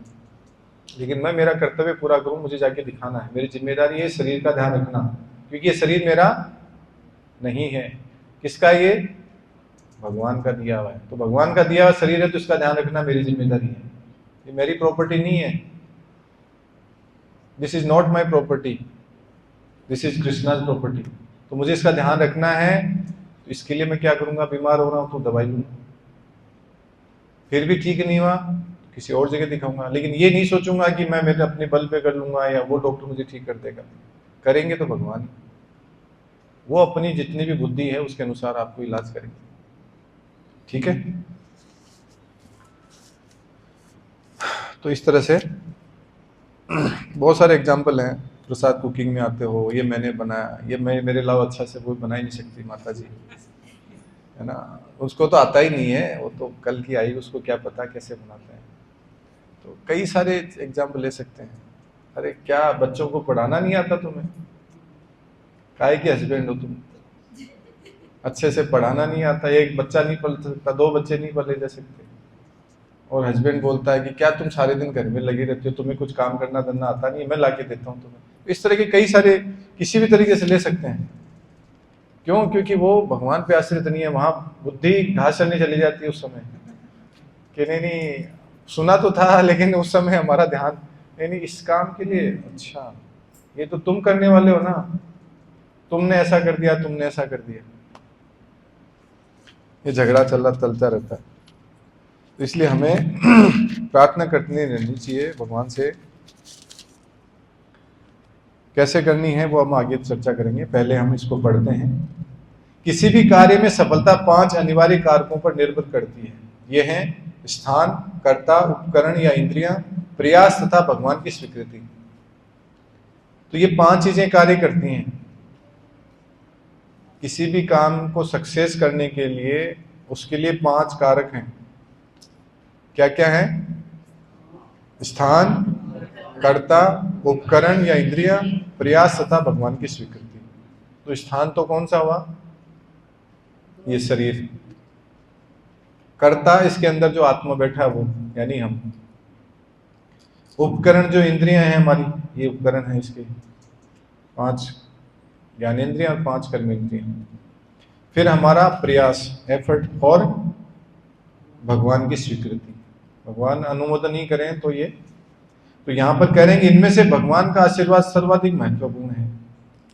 लेकिन मैं मेरा कर्तव्य पूरा करूं, मुझे जाके दिखाना है, मेरी जिम्मेदारी है शरीर का ध्यान रखना, क्योंकि ये शरीर मेरा नहीं है। किसका? ये भगवान का दिया हुआ है। तो भगवान का दिया हुआ शरीर है, तो इसका ध्यान रखना मेरी जिम्मेदारी है, ये मेरी प्रॉपर्टी नहीं है। This is not my property, this is Krishna's property. तो मुझे इसका ध्यान रखना है, तो इसके लिए मैं क्या करूंगा? बीमार हो रहा हूं तो दवाई लूंगा, फिर भी ठीक नहीं हुआ तो किसी और जगह दिखाऊंगा, लेकिन ये नहीं सोचूंगा कि मैं मेरे अपने बल पे कर लूंगा या वो डॉक्टर मुझे ठीक कर देगा। करेंगे तो भगवान, वो अपनी जितनी भी बुद्धि है उसके अनुसार आपको इलाज करेंगे, ठीक है। तो इस तरह से बहुत सारे एग्जाम्पल हैं। प्रसाद कुकिंग में आते हो, ये मैंने बनाया, ये मैं मेरे अलावा अच्छा से वो बना ही नहीं सकती माता जी, है ना, उसको तो आता ही नहीं है, वो तो कल की आई, उसको क्या पता कैसे बनाते हैं। तो कई सारे एग्जाम्पल ले सकते हैं। अरे क्या बच्चों को पढ़ाना नहीं आता तुम्हें? काहे के हस्बैंड हो तुम, अच्छे से पढ़ाना नहीं आता, एक बच्चा नहीं पढ़ सकता, 2 बच्चे नहीं पढ़े जा सकते, और हस्बैंड बोलता है कि क्या तुम सारे दिन घर में लगे रहते हो, तुम्हें कुछ काम करना धरना आता नहीं है, मैं ला के देता हूँ तुम्हें। इस तरह के कई सारे किसी भी तरीके से ले सकते हैं। क्यों? क्योंकि वो भगवान पे आश्रित नहीं है, वहां बुद्धि घास चलने चली जाती है उस समय कि नहीं सुना तो था, लेकिन उस समय हमारा ध्यान नहीं इस काम के लिए, अच्छा ये तो तुम करने वाले हो ना, तुमने ऐसा कर दिया, तुमने ऐसा कर दिया, ये झगड़ा चलता रहता है। तो इसलिए हमें प्रार्थना करनी रहनी चाहिए भगवान से। कैसे करनी है वो हम आगे चर्चा करेंगे, पहले हम इसको पढ़ते हैं। किसी भी कार्य में सफलता 5 अनिवार्य कारकों पर निर्भर करती है। ये हैं स्थान, कर्ता, उपकरण या इंद्रियां, प्रयास तथा भगवान की स्वीकृति। तो ये 5 चीजें कार्य करती हैं। किसी भी काम को सक्सेस करने के लिए उसके लिए 5 कारक हैं। क्या क्या है? स्थान, कर्ता, उपकरण या इंद्रिया, प्रयास तथा भगवान की स्वीकृति। तो स्थान तो कौन सा हुआ? ये शरीर। कर्ता इसके अंदर जो आत्मा बैठा है वो, यानी हम। उपकरण जो इंद्रियां हैं हमारी, ये उपकरण है इसके 5 ज्ञानेंद्रियां और 5 कर्मेंद्रियां। फिर हमारा प्रयास, एफर्ट, और भगवान की स्वीकृति। भगवान अनुमोदन ही करें तो ये, तो यहां पर कह रहे हैं कि इनमें से भगवान का आशीर्वाद सर्वाधिक महत्वपूर्ण है।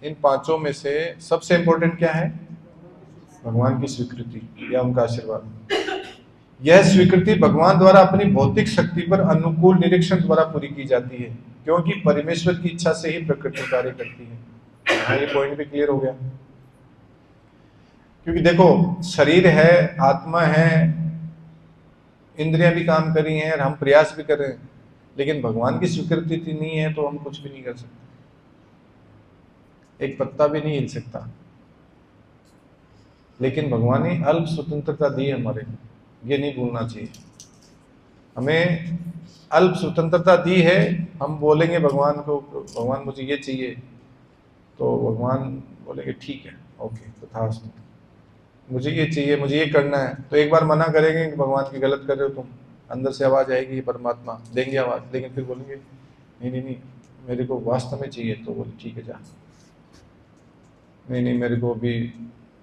इन 5 में से सबसे इंपॉर्टेंट क्या है? भगवान की स्वीकृति या उनका आशीर्वाद। यह स्वीकृति भगवान द्वारा अपनी भौतिक शक्ति पर अनुकूल निरीक्षण द्वारा पूरी की जाती है, क्योंकि परमेश्वर की इच्छा से ही प्रकृति कार्य करती है। हाँ, ये पॉइंट भी क्लियर हो गया। क्योंकि देखो, शरीर है, आत्मा है, इंद्रियां भी काम कर रही हैं और हम प्रयास भी कर रहे हैं, लेकिन भगवान की स्वीकृति नहीं है तो हम कुछ भी नहीं कर सकते। एक पत्ता भी नहीं हिल सकता। लेकिन भगवान ने अल्प स्वतंत्रता दी है हमारे, ये नहीं भूलना चाहिए। हमें अल्प स्वतंत्रता दी है। हम बोलेंगे भगवान को, भगवान मुझे ये चाहिए, तो भगवान बोलेंगे ठीक है, ओके, तथास्तु, मुझे ये चाहिए, मुझे ये करना है। तो एक बार मना करेंगे कि भगवान की गलत कर रहे हो तुम, अंदर से आवाज आएगी, परमात्मा देंगे आवाज, लेकिन फिर बोलेंगे नहीं नहीं नहीं, मेरे को वास्तव में चाहिए। तो बोले ठीक है, जा। नहीं नहीं, मेरे को अभी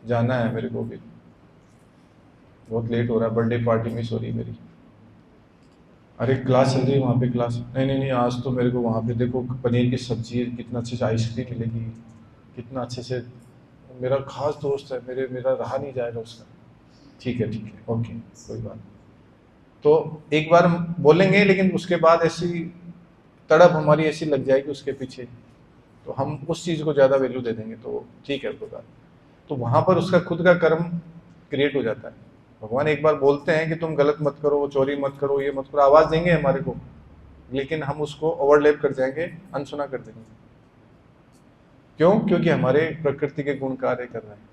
जाना है, मेरे को भी बहुत लेट हो रहा है, बर्थडे पार्टी मिस हो रही है मेरी। अरे क्लास चल रही है, वहाँ पे क्लास। नहीं नहीं नहीं, आज तो मेरे को वहाँ पे देखो पनीर की सब्जी, कितना अच्छे से आइसक्रीम मिलेगी, कितना अच्छे से, मेरा खास दोस्त है, मेरा रहा नहीं जाएगा उसका। ठीक है, ओके, कोई बात। तो एक बार बोलेंगे, लेकिन उसके बाद ऐसी तड़प हमारी ऐसी लग जाएगी उसके पीछे, तो हम उस चीज़ को ज़्यादा वैल्यू दे देंगे। तो ठीक है, कोई बात। तो वहाँ पर उसका खुद का कर्म क्रिएट हो जाता है। भगवान एक बार बोलते हैं कि तुम गलत मत करो, चोरी मत करो, ये मत करो, आवाज़ देंगे हमारे को, लेकिन हम उसको ओवरलैप कर जाएंगे, अनसुना कर देंगे। क्यों? क्योंकि हमारे प्रकृति के गुण कार्य कर रहे हैं।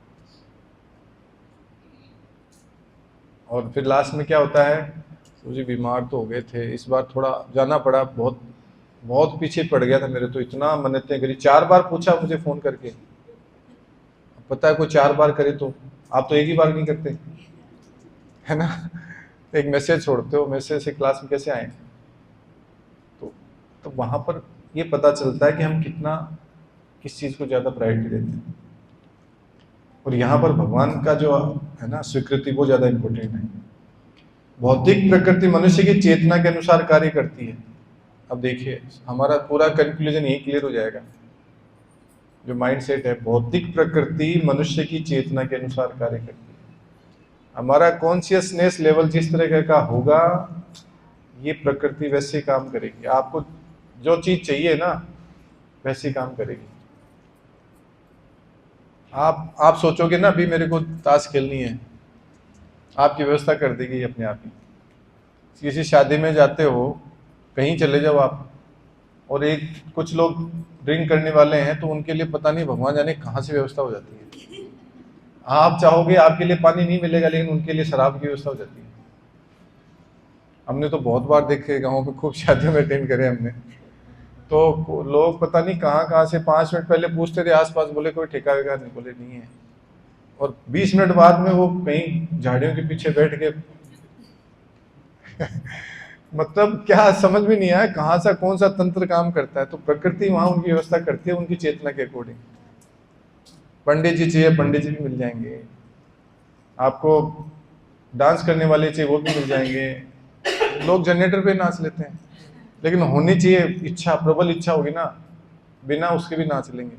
और फिर लास्ट में क्या होता है? मुझे बीमार तो हो गए थे, इस बार थोड़ा जाना पड़ा, बहुत पीछे पड़ गया था मेरे, तो इतना मन्नतें करी, 4 बार पूछा मुझे फ़ोन करके। पता है कोई 4 बार करे तो, आप तो एक ही बार नहीं करते, है ना? एक मैसेज छोड़ते हो, मैसेज से क्लास में कैसे आए? तो वहाँ पर ये पता चलता है कि हम किस चीज़ को ज़्यादा प्रायोरिटी देते हैं। और यहाँ पर भगवान का जो है ना स्वीकृति, वो ज़्यादा इम्पोर्टेंट है। भौतिक प्रकृति मनुष्य की चेतना के अनुसार कार्य करती है। अब देखिए, हमारा पूरा कंक्लूजन यही क्लियर हो जाएगा। जो माइंड सेट है, भौतिक प्रकृति मनुष्य की चेतना के अनुसार कार्य करती है। हमारा कॉन्शियसनेस लेवल जिस तरह का होगा, ये प्रकृति वैसे काम करेगी। आपको जो चीज़ चाहिए ना, वैसे काम करेगी। आप सोचोगे ना, अभी मेरे को ताश खेलनी है, आपकी व्यवस्था कर देगी अपने आप ही। किसी शादी में जाते हो, कहीं चले जाओ आप, और कुछ लोग ड्रिंक करने वाले हैं, तो उनके लिए पता नहीं भगवान जाने कहाँ से व्यवस्था हो जाती है। आप चाहोगे आपके लिए पानी नहीं मिलेगा, लेकिन उनके लिए शराब की व्यवस्था हो जाती है। हमने तो बहुत बार देखे, गाँव में खूब शादियों में अटेंड करे हमने, तो लोग पता नहीं कहाँ से 5 मिनट पहले पूछते थे आसपास, बोले कोई ठेका वेगा नहीं, बोले नहीं है। और 20 मिनट बाद में वो कहीं झाड़ियों के पीछे बैठ के मतलब क्या समझ में नहीं आया कहाँ सा कौन सा तंत्र काम करता है। तो प्रकृति वहाँ उनकी व्यवस्था करती है, उनकी चेतना के अकॉर्डिंग। पंडित जी चाहिए, पंडित जी भी मिल जाएंगे। आपको डांस करने वाले चाहिए, वो भी मिल जाएंगे। लोग जनरेटर पे नाच लेते हैं, लेकिन होनी चाहिए इच्छा, प्रबल इच्छा होगी ना, बिना उसके भी नाच लेंगे।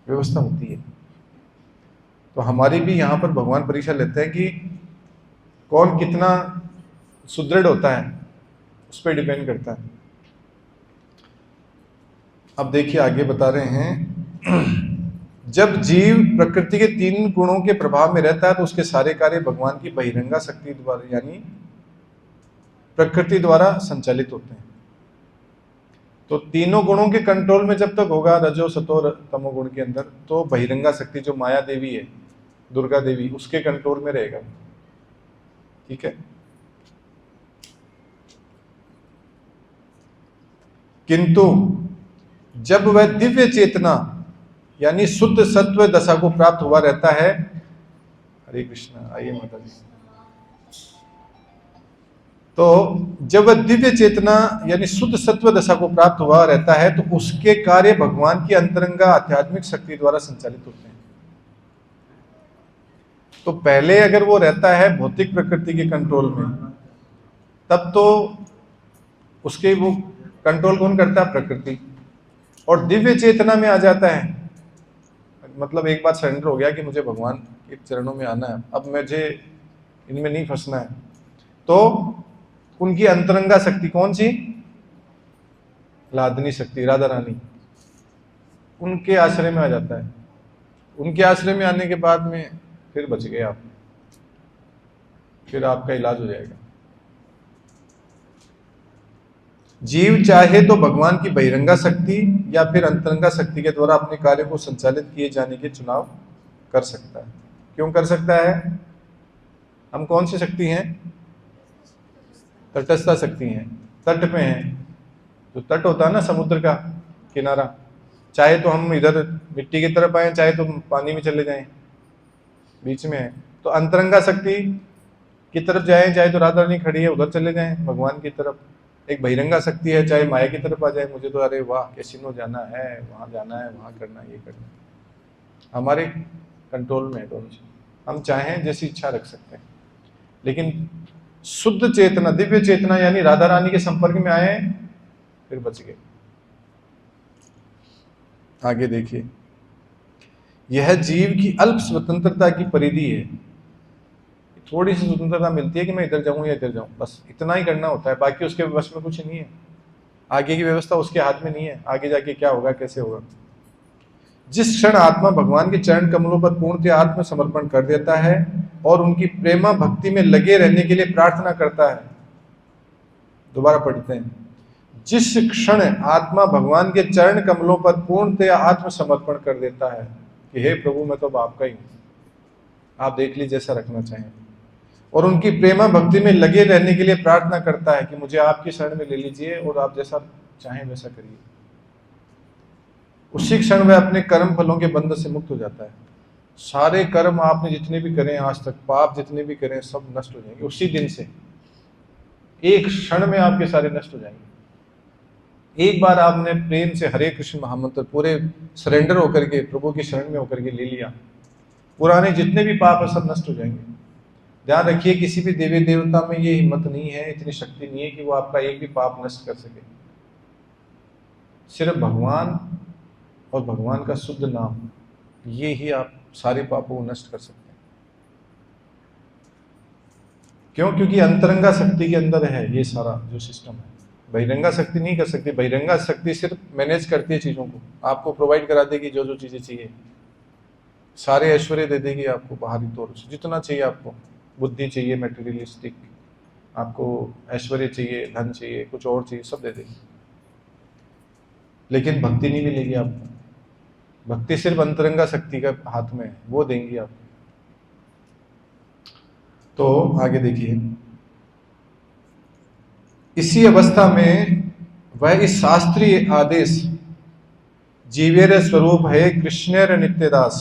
व्यवस्था होती है। तो हमारी भी यहाँ पर भगवान परीक्षा लेते हैं कि कौन कितना सुदृढ़ होता है, उस पर डिपेंड करता है। अब देखिए आगे बता रहे हैं, जब जीव प्रकृति के 3 गुणों के प्रभाव में रहता है, तो उसके सारे कार्य भगवान की बहिरंगा शक्ति द्वारा, यानी प्रकृति द्वारा संचालित होते हैं। तो तीनों गुणों के कंट्रोल में जब तक होगा रजो सतो तमो गुण के अंदर, तो बहिरंगा शक्ति जो माया देवी है, दुर्गा देवी, उसके कंट्रोल में रहेगा। ठीक है। किंतु जब वह दिव्य चेतना यानी शुद्ध सत्व दशा को प्राप्त हुआ रहता है, हरे कृष्ण, आइए माता जी। तो जब वह दिव्य चेतना यानी शुद्ध सत्व दशा को प्राप्त हुआ रहता है, तो उसके कार्य भगवान की अंतरंगा आध्यात्मिक शक्ति द्वारा संचालित होते हैं। तो पहले अगर वो रहता है भौतिक प्रकृति के कंट्रोल में, तब तो उसके वो कंट्रोल कौन करता है? प्रकृति। और दिव्य चेतना में आ जाता है, मतलब एक बार सरेंडर हो गया कि मुझे भगवान के चरणों में आना है, अब मुझे इनमें नहीं फंसना है, तो उनकी अंतरंगा शक्ति कौन सी? लादनी शक्ति, राधा रानी, उनके आश्रय में आ जाता है। उनके आश्रय में आने के बाद में फिर बच गए आप, फिर आपका इलाज हो जाएगा। जीव चाहे तो भगवान की बहिरंगा शक्ति या फिर अंतरंगा शक्ति के द्वारा अपने कार्य को संचालित किए जाने के चुनाव कर सकता है। क्यों कर सकता है? हम कौन सी शक्ति हैं? तटस्थ शक्ति हैं, तट पे हैं। जो तट होता है ना, समुद्र का किनारा, चाहे तो हम इधर मिट्टी की तरफ आए, चाहे तो पानी में चले जाएं, बीच में है। तो अंतरंगा शक्ति की तरफ जाएं, चाहे तो राधा रानी खड़ी है उधर चले जाएं भगवान की तरफ। एक बहिरंगा शक्ति है, चाहे माया की तरफ आ जाए, मुझे तो अरे वाह कैसीनो जाना है, वहां जाना है, वहां करना है, ये करना है, हमारे कंट्रोल में है दोनों चीज। हम चाहें जैसी इच्छा रख सकते हैं। लेकिन शुद्ध चेतना, दिव्य चेतना यानी राधा रानी के संपर्क में आए, फिर बच गए। आगे देखिए, यह जीव की अल्प स्वतंत्रता की परिधि है। थोड़ी सी स्वतंत्रता मिलती है कि मैं इधर जाऊं या इधर जाऊं, बस इतना ही करना होता है। बाकी उसके वश में कुछ नहीं है, आगे की व्यवस्था उसके हाथ में नहीं है, आगे जाके क्या होगा, कैसे होगा। जिस क्षण आत्मा भगवान के चरण कमलों पर पूर्णतः आत्मसमर्पण कर देता है और उनकी प्रेमा भक्ति में लगे रहने के लिए प्रार्थना करता है, दोबारा पढ़ते हैं, जिस क्षण आत्मा भगवान के चरण कमलों पर पूर्णतः आत्मसमर्पण कर देता है कि हे प्रभु मैं तो अब आपका ही हूं, आप देख लीजिए जैसा रखना चाहें, और उनकी प्रेमा भक्ति में लगे रहने के लिए प्रार्थना करता है कि मुझे आपकी शरण में ले लीजिए और आप जैसा चाहें वैसा करिए, उसी क्षण वह अपने कर्म फलों के बंधन से मुक्त हो जाता है। सारे कर्म आपने जितने भी करें आज तक, पाप जितने भी करें, सब नष्ट हो जाएंगे उसी दिन से। एक क्षण में आपके सारे नष्ट हो जाएंगे। एक बार आपने प्रेम से हरे कृष्ण महामंत्र पूरे सरेंडर होकर के, प्रभु की शरण में होकर के ले लिया, पुराने जितने भी पाप है सब नष्ट हो जाएंगे। ध्यान रखिए, किसी भी देवी देवता में ये हिम्मत नहीं है, इतनी शक्ति नहीं है कि वो आपका एक भी पाप नष्ट कर सके। सिर्फ भगवान और भगवान का शुद्ध नाम, ये ही आप सारे पापों को नष्ट कर सकते हैं। क्यों? क्योंकि अंतरंगा शक्ति के अंदर है ये सारा जो सिस्टम है। बहिरंगा शक्ति नहीं कर सकती। बहिरंगा शक्ति सिर्फ मैनेज करती है चीजों को, आपको प्रोवाइड करा देगी जो जो चीजें चाहिए, सारे ऐश्वर्य दे देगी आपको बाहरी तौर से, जितना चाहिए आपको। बुद्धि चाहिए, मेटेरियलिस्टिक, आपको ऐश्वर्य चाहिए, धन चाहिए, कुछ और चाहिए, सब दे देगी। लेकिन भक्ति नहीं मिलेगी आपको। भक्ति सिर्फ अंतरंगा शक्ति का हाथ में है, वो देंगी आपको। तो आगे देखिए, इसी अवस्था में वह इस शास्त्रीय आदेश जीवेर स्वरूप है कृष्णेर नित्यदास,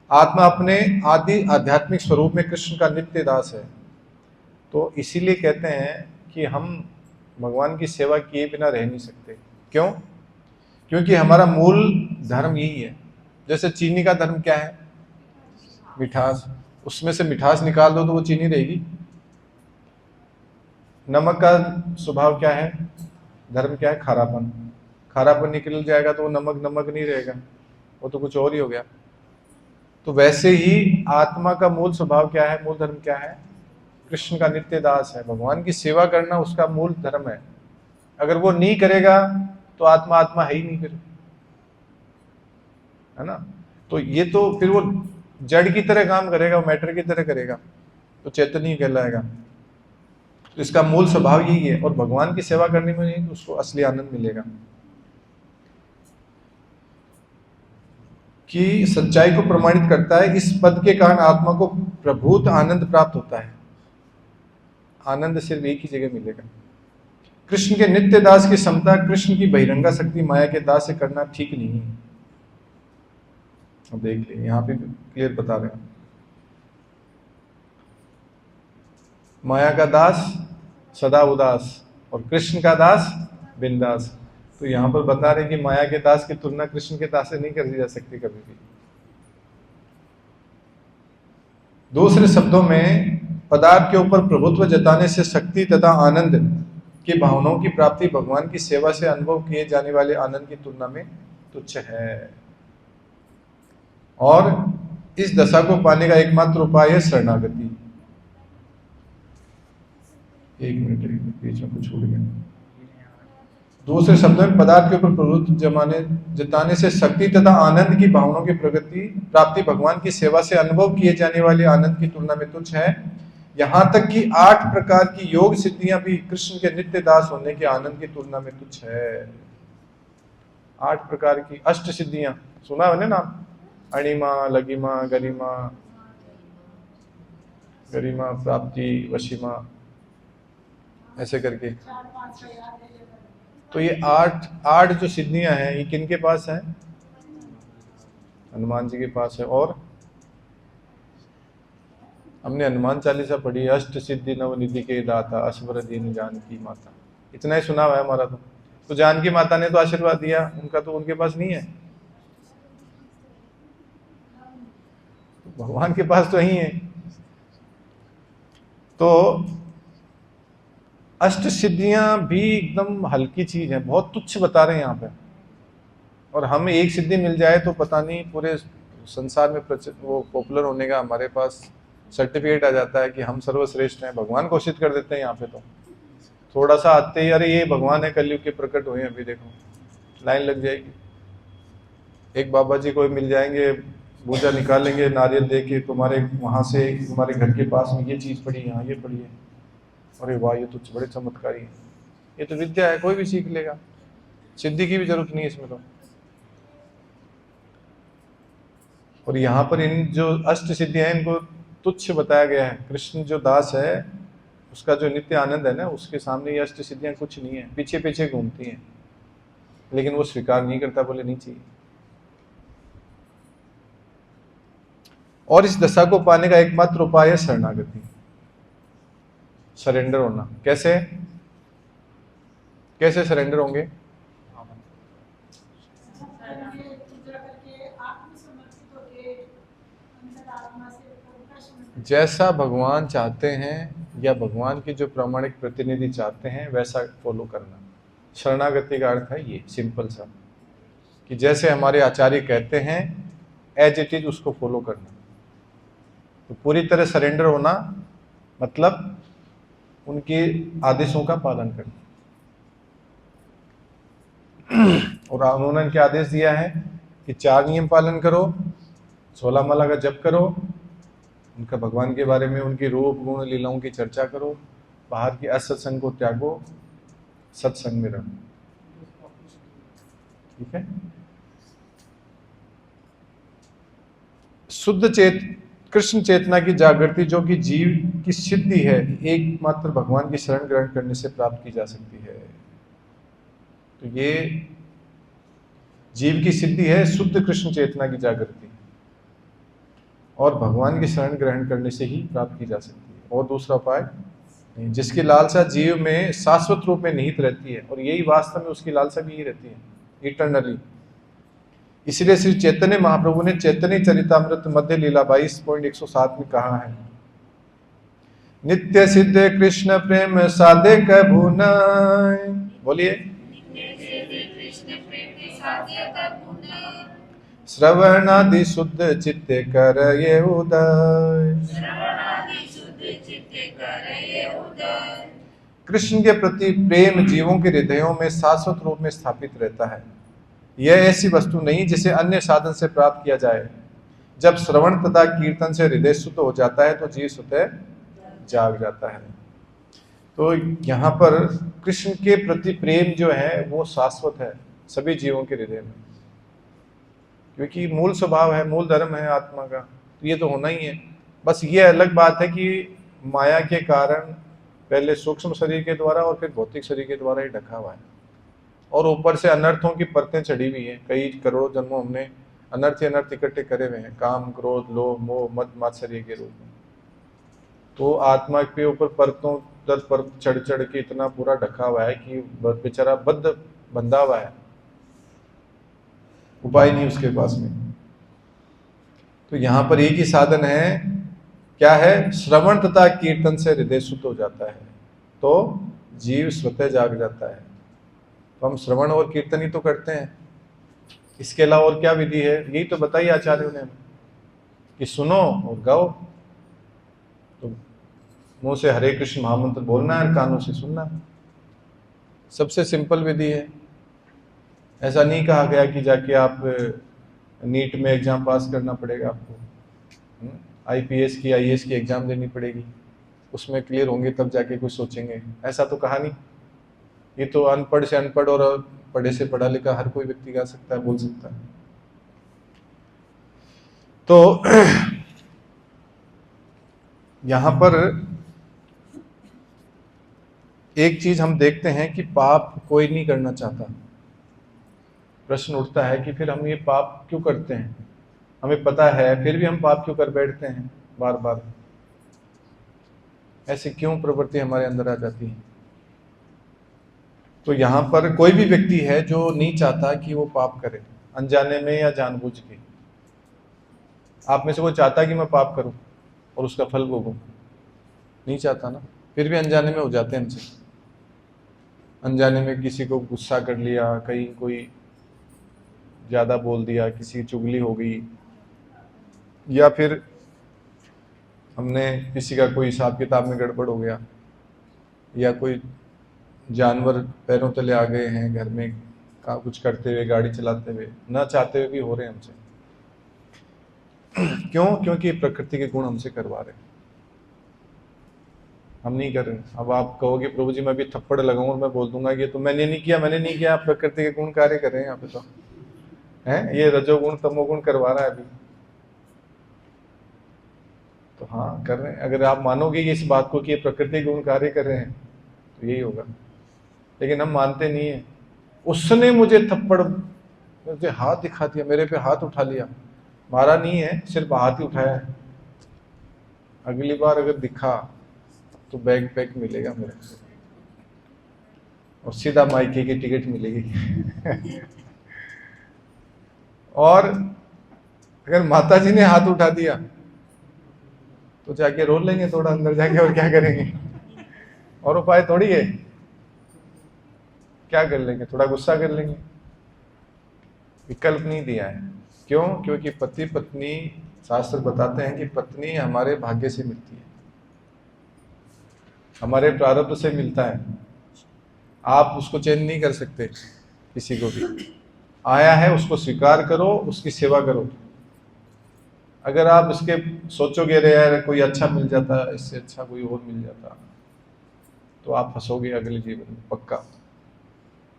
आत्मा अपने आदि आध्यात्मिक स्वरूप में कृष्ण का नित्य दास है। तो इसीलिए कहते हैं कि हम भगवान की सेवा किए बिना रह नहीं सकते। क्यों? क्योंकि हमारा मूल धर्म यही है। जैसे चीनी का धर्म क्या है? मिठास। उसमें से मिठास निकाल दो तो वो चीनी रहेगी। नमक का स्वभाव क्या है? धर्म क्या है? खारापन। खारापन निकल जाएगा तो वो नमक नमक नहीं रहेगा, वो तो कुछ और ही हो गया। तो वैसे ही आत्मा का मूल स्वभाव क्या है? मूल धर्म क्या है? कृष्ण का नित्य दास है। भगवान की सेवा करना उसका मूल धर्म है। अगर वो नहीं करेगा तो आत्मा आत्मा है ही नहीं फिर, है ना। तो ये तो फिर वो जड़ की तरह काम करेगा, वो मैटर की तरह करेगा, तो चैतन्य कहलाएगा। तो इसका मूल स्वभाव यही है, और भगवान की सेवा करने में नहीं तो उसको असली आनंद मिलेगा। कि सच्चाई को प्रमाणित करता है, इस पद के कारण आत्मा को प्रभुत आनंद प्राप्त होता है। आनंद सिर्फ एक ही जगह मिलेगा। कृष्ण के नित्य दास की क्षमता कृष्ण की बहिरंगा शक्ति माया के दास से करना ठीक नहीं है। अब देख ले, यहां पे क्लियर बता रहे हैं, माया का दास सदा उदास और कृष्ण का दास बिंदास। तो यहां पर बता रहे कि माया के दास की तुलना कृष्ण के दास से नहीं करी जा सकती कभी भी। दूसरे शब्दों में, पदार्थ के ऊपर प्रभुत्व जताने से शक्ति तथा आनंद की भावनाओं की प्राप्ति भगवान की सेवा से अनुभव किए जाने वाले आनंद की तुलना में तुच्छ है। और इस दशा को पाने का एकमात्र उपाय है शरणागति। एक मिनट बीच में कुछ छूट गया। दूसरे शब्दों में, पदार्थ के ऊपर प्रभुत्व जताने से शक्ति तथा आनंद की भावनाओं की प्राप्ति भगवान की सेवा से अनुभव किए जाने वाले आनंद की तुलना में तुच्छ है। यहां तक कि 8 प्रकार की योग सिद्धियां भी कृष्ण के नित्य दास होने के आनंद की तुलना में तुच्छ है। 8 प्रकार की अष्ट सिद्धियां सुना है नाम, अणिमा, लगिमा, गरिमा, प्राप्ति, वशिमा, ऐसे करके। तो ये 8 जो सिद्धियां हैं, ये किनके पास है? हनुमान जी के पास है। और हमने हनुमान चालीसा पढ़ी, अष्ट सिद्धि नवनिधि के दाता, अश्वर दीन जानकी माता, इतना ही सुना हुआ है हमारा। तो जानकी माता ने तो आशीर्वाद दिया, उनका तो उनके पास नहीं है, तो भगवान के पास तो ही है। तो अष्ट सिद्धियां भी एकदम हल्की चीज है, बहुत तुच्छ बता रहे हैं यहाँ पे। और हमें एक सिद्धि मिल जाए तो पता नहीं पूरे संसार में वो पॉपुलर होने का हमारे पास सर्टिफिकेट आ जाता है कि हम सर्वश्रेष्ठ हैं, भगवान घोषित कर देते हैं यहाँ पे। तो थोड़ा सा आते ही अरे ये भगवान है, कलयुग के प्रकट हुए, अभी देखो लाइन लग जाएगी। एक बाबा जी को मिल जाएंगे, पूजा निकालेंगे, नारियल दे के, तुम्हारे वहां से तुम्हारे घर के पास में ये चीज पड़ी, यहाँ ये पड़ी है, अरे वाह ये तो बड़े चमत्कारी है, ये तो विद्या है, कोई भी सीख लेगा, सिद्धि की भी जरूरत नहीं है इसमें तो। और यहाँ पर इन जो अष्ट सिद्धियां हैं, इनको तुच्छ बताया गया है। कृष्ण जो दास है उसका जो नित्य आनंद है ना, उसके सामने ये अष्ट सिद्धियां कुछ नहीं है, पीछे पीछे घूमती हैं, लेकिन वो स्वीकार नहीं करता, बोले नहीं चाहिए। और इस दशा को पाने का एकमात्र उपाय है शरणागति, सरेंडर होना। कैसे कैसे सरेंडर होंगे? जैसा भगवान चाहते हैं या भगवान के जो प्रामाणिक प्रतिनिधि चाहते हैं वैसा फॉलो करना। शरणागति का अर्थ है ये सिंपल सा, कि जैसे हमारे आचार्य कहते हैं एज इट इज उसको फॉलो करना। तो पूरी तरह सरेंडर होना मतलब उनके आदेशों का पालन करना। और उन्होंने इनके आदेश दिया है कि 4 नियम पालन करो, 16 माला का जप करो, उनका भगवान के बारे में उनकी रूप गुण लीलाओं की चर्चा करो, बाहर की असत्संग को त्यागो, सत्संग में रहो। ठीक है। शुद्ध कृष्ण चेतना की जागृति जो कि जीव की सिद्धि है, एकमात्र भगवान की शरण ग्रहण करने से प्राप्त की जा सकती है। तो ये जीव की सिद्धि है, शुद्ध कृष्ण चेतना की जागृति, और भगवान की शरण ग्रहण करने से ही प्राप्त की जा सकती है। और दूसरा उपाय नहीं, जिसकी लालसा जीव में शाश्वत रूप में निहित रहती है, और यही वास्तव में उसकी लालसा भी यही रहती है, इटर्नली। इसलिए श्री चैतन्य महाप्रभु ने चैतन्य चरितामृत मध्य लीला 22.107 में कहा है, नित्य सिद्ध कृष्ण प्रेम साधे कभू नाय। बोलिए, श्रवणादि शुद्ध चित्ते कर ये उदय। कृष्ण के प्रति प्रेम जीवों के हृदयों में शाश्वत रूप में स्थापित रहता है। यह ऐसी वस्तु नहीं जिसे अन्य साधन से प्राप्त किया जाए। जब श्रवण तथा कीर्तन से हृदय शुद्ध हो जाता है तो जीव स्वतः जाग जाता है। तो यहाँ पर कृष्ण के प्रति प्रेम जो है वो शाश्वत है सभी जीवों के हृदय में, क्योंकि मूल स्वभाव है, मूल धर्म है आत्मा का, तो ये तो होना ही है। बस ये अलग बात है कि माया के कारण पहले सूक्ष्म शरीर के द्वारा और फिर भौतिक शरीर के द्वारा ही ढका हुआ है, और ऊपर से अनर्थों की परतें चढ़ी हुई हैं। कई करोड़ों जन्मों हमने अनर्थ ही अनर्थ इकट्ठे करे हुए हैं, काम क्रोध लोभ मोह मद मात्सर्य के रूप में। तो आत्मा के ऊपर परतों दर परत चढ़ चढ़ के इतना पूरा ढका हुआ है कि बेचारा बद्ध बंधा हुआ है, उपाय नहीं उसके पास में। तो यहाँ पर एक ही साधन है, क्या है? श्रवण तथा कीर्तन से हृदय शुद्ध हो जाता है, तो जीव स्वतः जाग जाता है। तो हम श्रवण और कीर्तन ही तो करते हैं, इसके अलावा और क्या विधि है? यही तो बताइए आचार्यों ने कि सुनो और गाओ। तो मुंह से हरे कृष्ण महामंत्र बोलना है और कानों से सुनना, सबसे सिंपल विधि है। ऐसा नहीं कहा गया कि जाके आप नीट में एग्जाम पास करना पड़ेगा आपको, आईपीएस की आईएएस की एग्जाम देनी पड़ेगी, उसमें क्लियर होंगे तब जाके कुछ सोचेंगे, ऐसा तो कहा नहीं। ये तो अनपढ़ से अनपढ़ और पढ़े से पढ़ा लिखा हर कोई व्यक्ति गा सकता है, बोल सकता है। तो यहां पर एक चीज हम देखते हैं कि पाप कोई नहीं करना चाहता। प्रश्न उठता है कि फिर हम ये पाप क्यों करते हैं? हमें पता है फिर भी हम पाप क्यों कर बैठते हैं बार बार? ऐसे क्यों प्रवृत्ति हमारे अंदर आ जाती है? तो यहाँ पर कोई भी व्यक्ति है जो नहीं चाहता कि वो पाप करे, अनजाने में या जानबूझ के। आप में से कोई चाहता है कि मैं पाप करूं और उसका फल भोगूं? नहीं चाहता ना, फिर भी अनजाने में हो जाते हैं हमसे। अनजाने में किसी को गुस्सा कर लिया, कहीं कोई ज्यादा बोल दिया, किसी की चुगली हो गई, या फिर हमने किसी का कोई हिसाब किताब में गड़बड़ हो गया, या कोई जानवर पैरों तले आ गए हैं घर में कुछ करते हुए, गाड़ी चलाते हुए, ना चाहते हुए भी हो रहे हैं हमसे। क्यों? क्योंकि प्रकृति के गुण हमसे करवा रहे हैं, हम नहीं कर रहे। अब आप कहोगे प्रभु जी मैं भी थप्पड़ लगाऊं और मैं बोल दूंगा कि तो मैंने नहीं किया, प्रकृति के गुण कार्य कर रहे हैं यहाँ पे, तो है ये रजोगुण तमोगुण करवा रहा है अभी। तो हाँ कर रहे हैं, अगर आप मानोगे इस बात को कि ये प्रकृति गुण कार्य कर रहे हैं तो यही होगा, लेकिन हम मानते नहीं है। उसने मुझे थप्पड़, मुझे हाथ दिखा दिया, मेरे पे हाथ उठा लिया, मारा नहीं है, सिर्फ हाथ ही उठाया है। अगली बार अगर दिखा तो बैग पैक मिलेगा मेरे से, और सीधा मायके की टिकट मिलेगी। और अगर माता जी ने हाथ उठा दिया तो जाके रो लेंगे थोड़ा अंदर जाके, और क्या करेंगे? और उपाय थोड़ी है, क्या कर लेंगे? थोड़ा गुस्सा कर लेंगे। विकल्प नहीं दिया है। क्यों? क्योंकि पति पत्नी, शास्त्र बताते हैं कि पत्नी हमारे भाग्य से मिलती है, हमारे प्रारब्ध से मिलता है। आप उसको चेंज नहीं कर सकते, किसी को भी आया है उसको स्वीकार करो, उसकी सेवा करो। अगर आप इसके सोचोगे रे यार कोई अच्छा मिल जाता, इससे अच्छा कोई और मिल जाता, तो आप फंसोगे अगले जीवन में पक्का।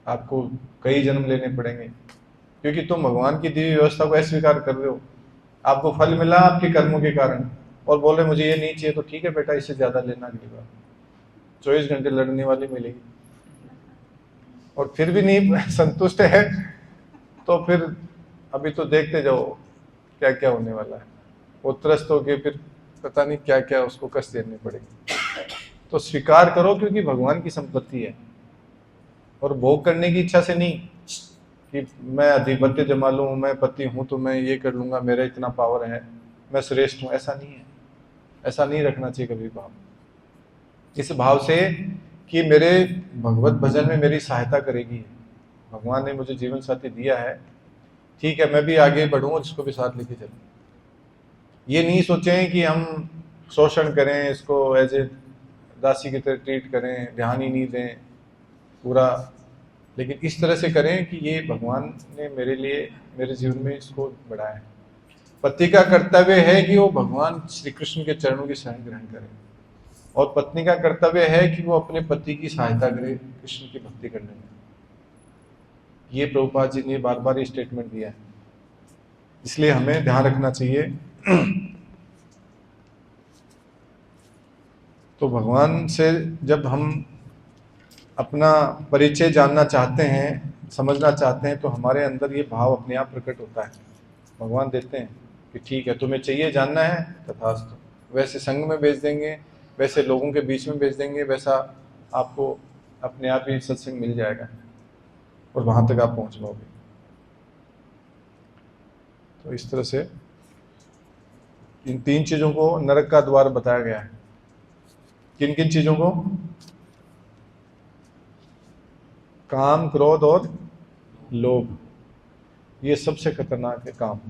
आपको कई जन्म लेने पड़ेंगे, क्योंकि तुम भगवान की दिव्य व्यवस्था को अस्वीकार कर रहे हो। आपको फल मिला आपके कर्मों के कारण, और बोल रहे मुझे ये नहीं चाहिए, तो ठीक है बेटा इससे ज्यादा लेना अगली बार, 24 घंटे लड़ने वाली मिलेगी। और फिर भी नहीं संतुष्ट है तो फिर अभी तो देखते जाओ क्या क्या होने वाला है। वो त्रस्त होके फिर पता नहीं क्या क्या उसको कष्ट देने पड़ेगी। तो स्वीकार करो, क्योंकि भगवान की संपत्ति है, और भोग करने की इच्छा से नहीं कि मैं अधिपत्य जमा लूं, मैं पति हूं तो मैं ये कर लूंगा, मेरा इतना पावर है, मैं श्रेष्ठ हूं। ऐसा नहीं है, ऐसा नहीं रखना चाहिए कभी भाव। इस भाव से कि मेरे भगवत भजन में मेरी सहायता करेगी, भगवान ने मुझे जीवन साथी दिया है, ठीक है मैं भी आगे बढ़ूं और इसको भी साथ लेके चलूं। ये नहीं सोचें कि हम शोषण करें, इसको एज ए दासी की तरह ट्रीट करें, ध्यान ही नहीं दें पूरा, लेकिन इस तरह से करें कि ये भगवान ने मेरे लिए मेरे जीवन में इसको बढ़ाया है। पति का कर्तव्य है कि वो भगवान श्री कृष्ण के चरणों की शरण ग्रहण करे और पत्नी का कर्तव्य है कि वो अपने पति की सहायता करे कृष्ण की भक्ति करने में। ये प्रभुपाद जी ने बार बार ये स्टेटमेंट दिया है, इसलिए हमें ध्यान रखना चाहिए। तो भगवान से जब हम अपना परिचय जानना चाहते हैं, समझना चाहते हैं, तो हमारे अंदर ये भाव अपने आप प्रकट होता है। भगवान देते हैं कि ठीक है, तुम्हें चाहिए जानना है, तथास्तु। वैसे संग में भेज देंगे, वैसे लोगों के बीच में भेज देंगे, वैसा आपको अपने आप ही सत्संग मिल जाएगा और वहां तक आप पहुंच पाओगे। तो इस तरह से इन 3 चीजों को नरक का द्वार बताया गया है। किन किन चीजों को? काम, क्रोध और लोभ। ये सबसे खतरनाक है, काम,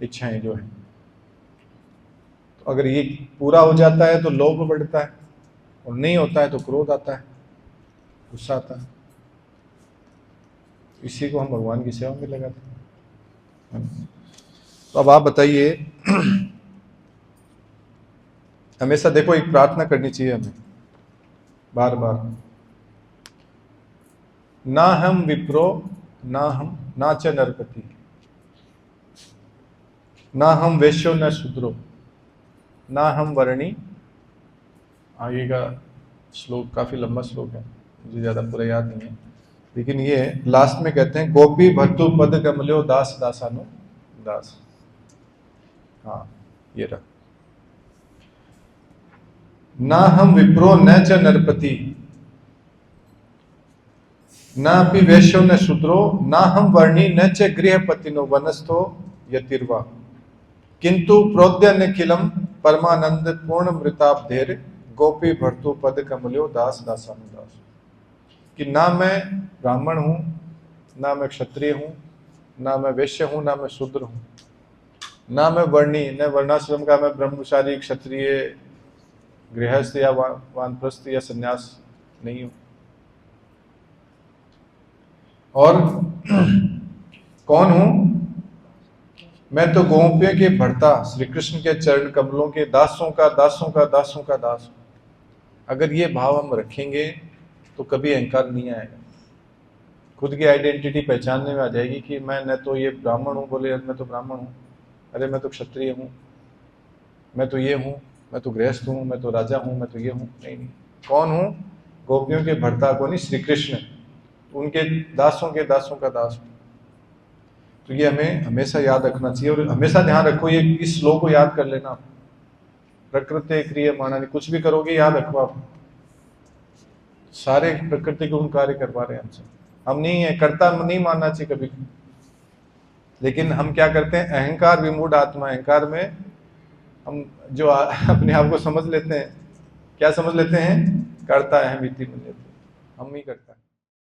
इच्छाएं जो है। तो अगर ये पूरा हो जाता है तो लोभ बढ़ता है, और नहीं होता है तो क्रोध आता है, गुस्सा आता है। इसी को हम भगवान की सेवा में लगाते हैं। तो अब आप बताइए, हमेशा देखो एक प्रार्थना करनी चाहिए हमें बार बार, ना हम विप्रो ना च नरपति, ना हम वैश्यो न शूद्रो, ना हम वर्णी। आगे का श्लोक काफी लंबा श्लोक है, मुझे ज्यादा पूरा याद नहीं है, लेकिन ये लास्ट में कहते हैं गोपी भर्तु पद कमल्यो दास दासानु दास। हाँ, ये रहा। ना हम विप्रो न च नरपति, न अपि वैश्यो न शूद्रो, ना हम वर्णी न च गृहपतिनो वनस्थो यतिर्वा, किंतु प्रोद्यन किलम परमानंद पूर्ण मृताब्धेर गोपी भर्तु पद कमल्यो दास दासानुदास। कि ना मैं ब्राह्मण हूं, ना मैं क्षत्रिय हूं, ना मैं वैश्य हूं, ना मैं शूद्र हूं, ना मैं वर्णी, न वर्णाश्रम का मैं ब्रह्मचारी, क्षत्रिय, गृहस्थ या वानप्रस्थ या सन्यास नहीं हूं। और कौन हूं? मैं तो गोपियों के भर्ता, श्री कृष्ण के चरण कमलों के दासों का दासों का दासों का दास हूं। अगर ये भाव हम रखेंगे तो कभी अहंकार नहीं आएगा। खुद की आइडेंटिटी पहचानने में आ जाएगी कि मैं न तो ये ब्राह्मण हूँ, बोले मैं तो ब्राह्मण हूँ, अरे मैं तो क्षत्रिय हूँ, मैं तो ये हूँ, मैं तो गृहस्थ हूँ, मैं तो राजा हूँ, मैं तो ये हूँ। नहीं, कौन हूँ? गोपियों के भर्ता को नहीं, श्री कृष्ण, उनके दासों के दासों का दास हूँ। तो ये हमें हमेशा याद रखना चाहिए, और हमेशा ध्यान रखो, ये इस श्लोक को याद कर लेना। प्रकृति क्रियमाणानि, कुछ भी करोगे याद रखो आप, सारे प्रकृति के उन कार्य करवा रहे हैं हमसे। हम नहीं है, कर्ता नहीं मानना चाहिए कभी। लेकिन हम क्या करते हैं? अहंकार विमूढ़ आत्मा, अहंकार में हम जो अपने आप को समझ लेते हैं, क्या समझ लेते हैं? कर्ता अहम इति मन्यते, हम ही करता है।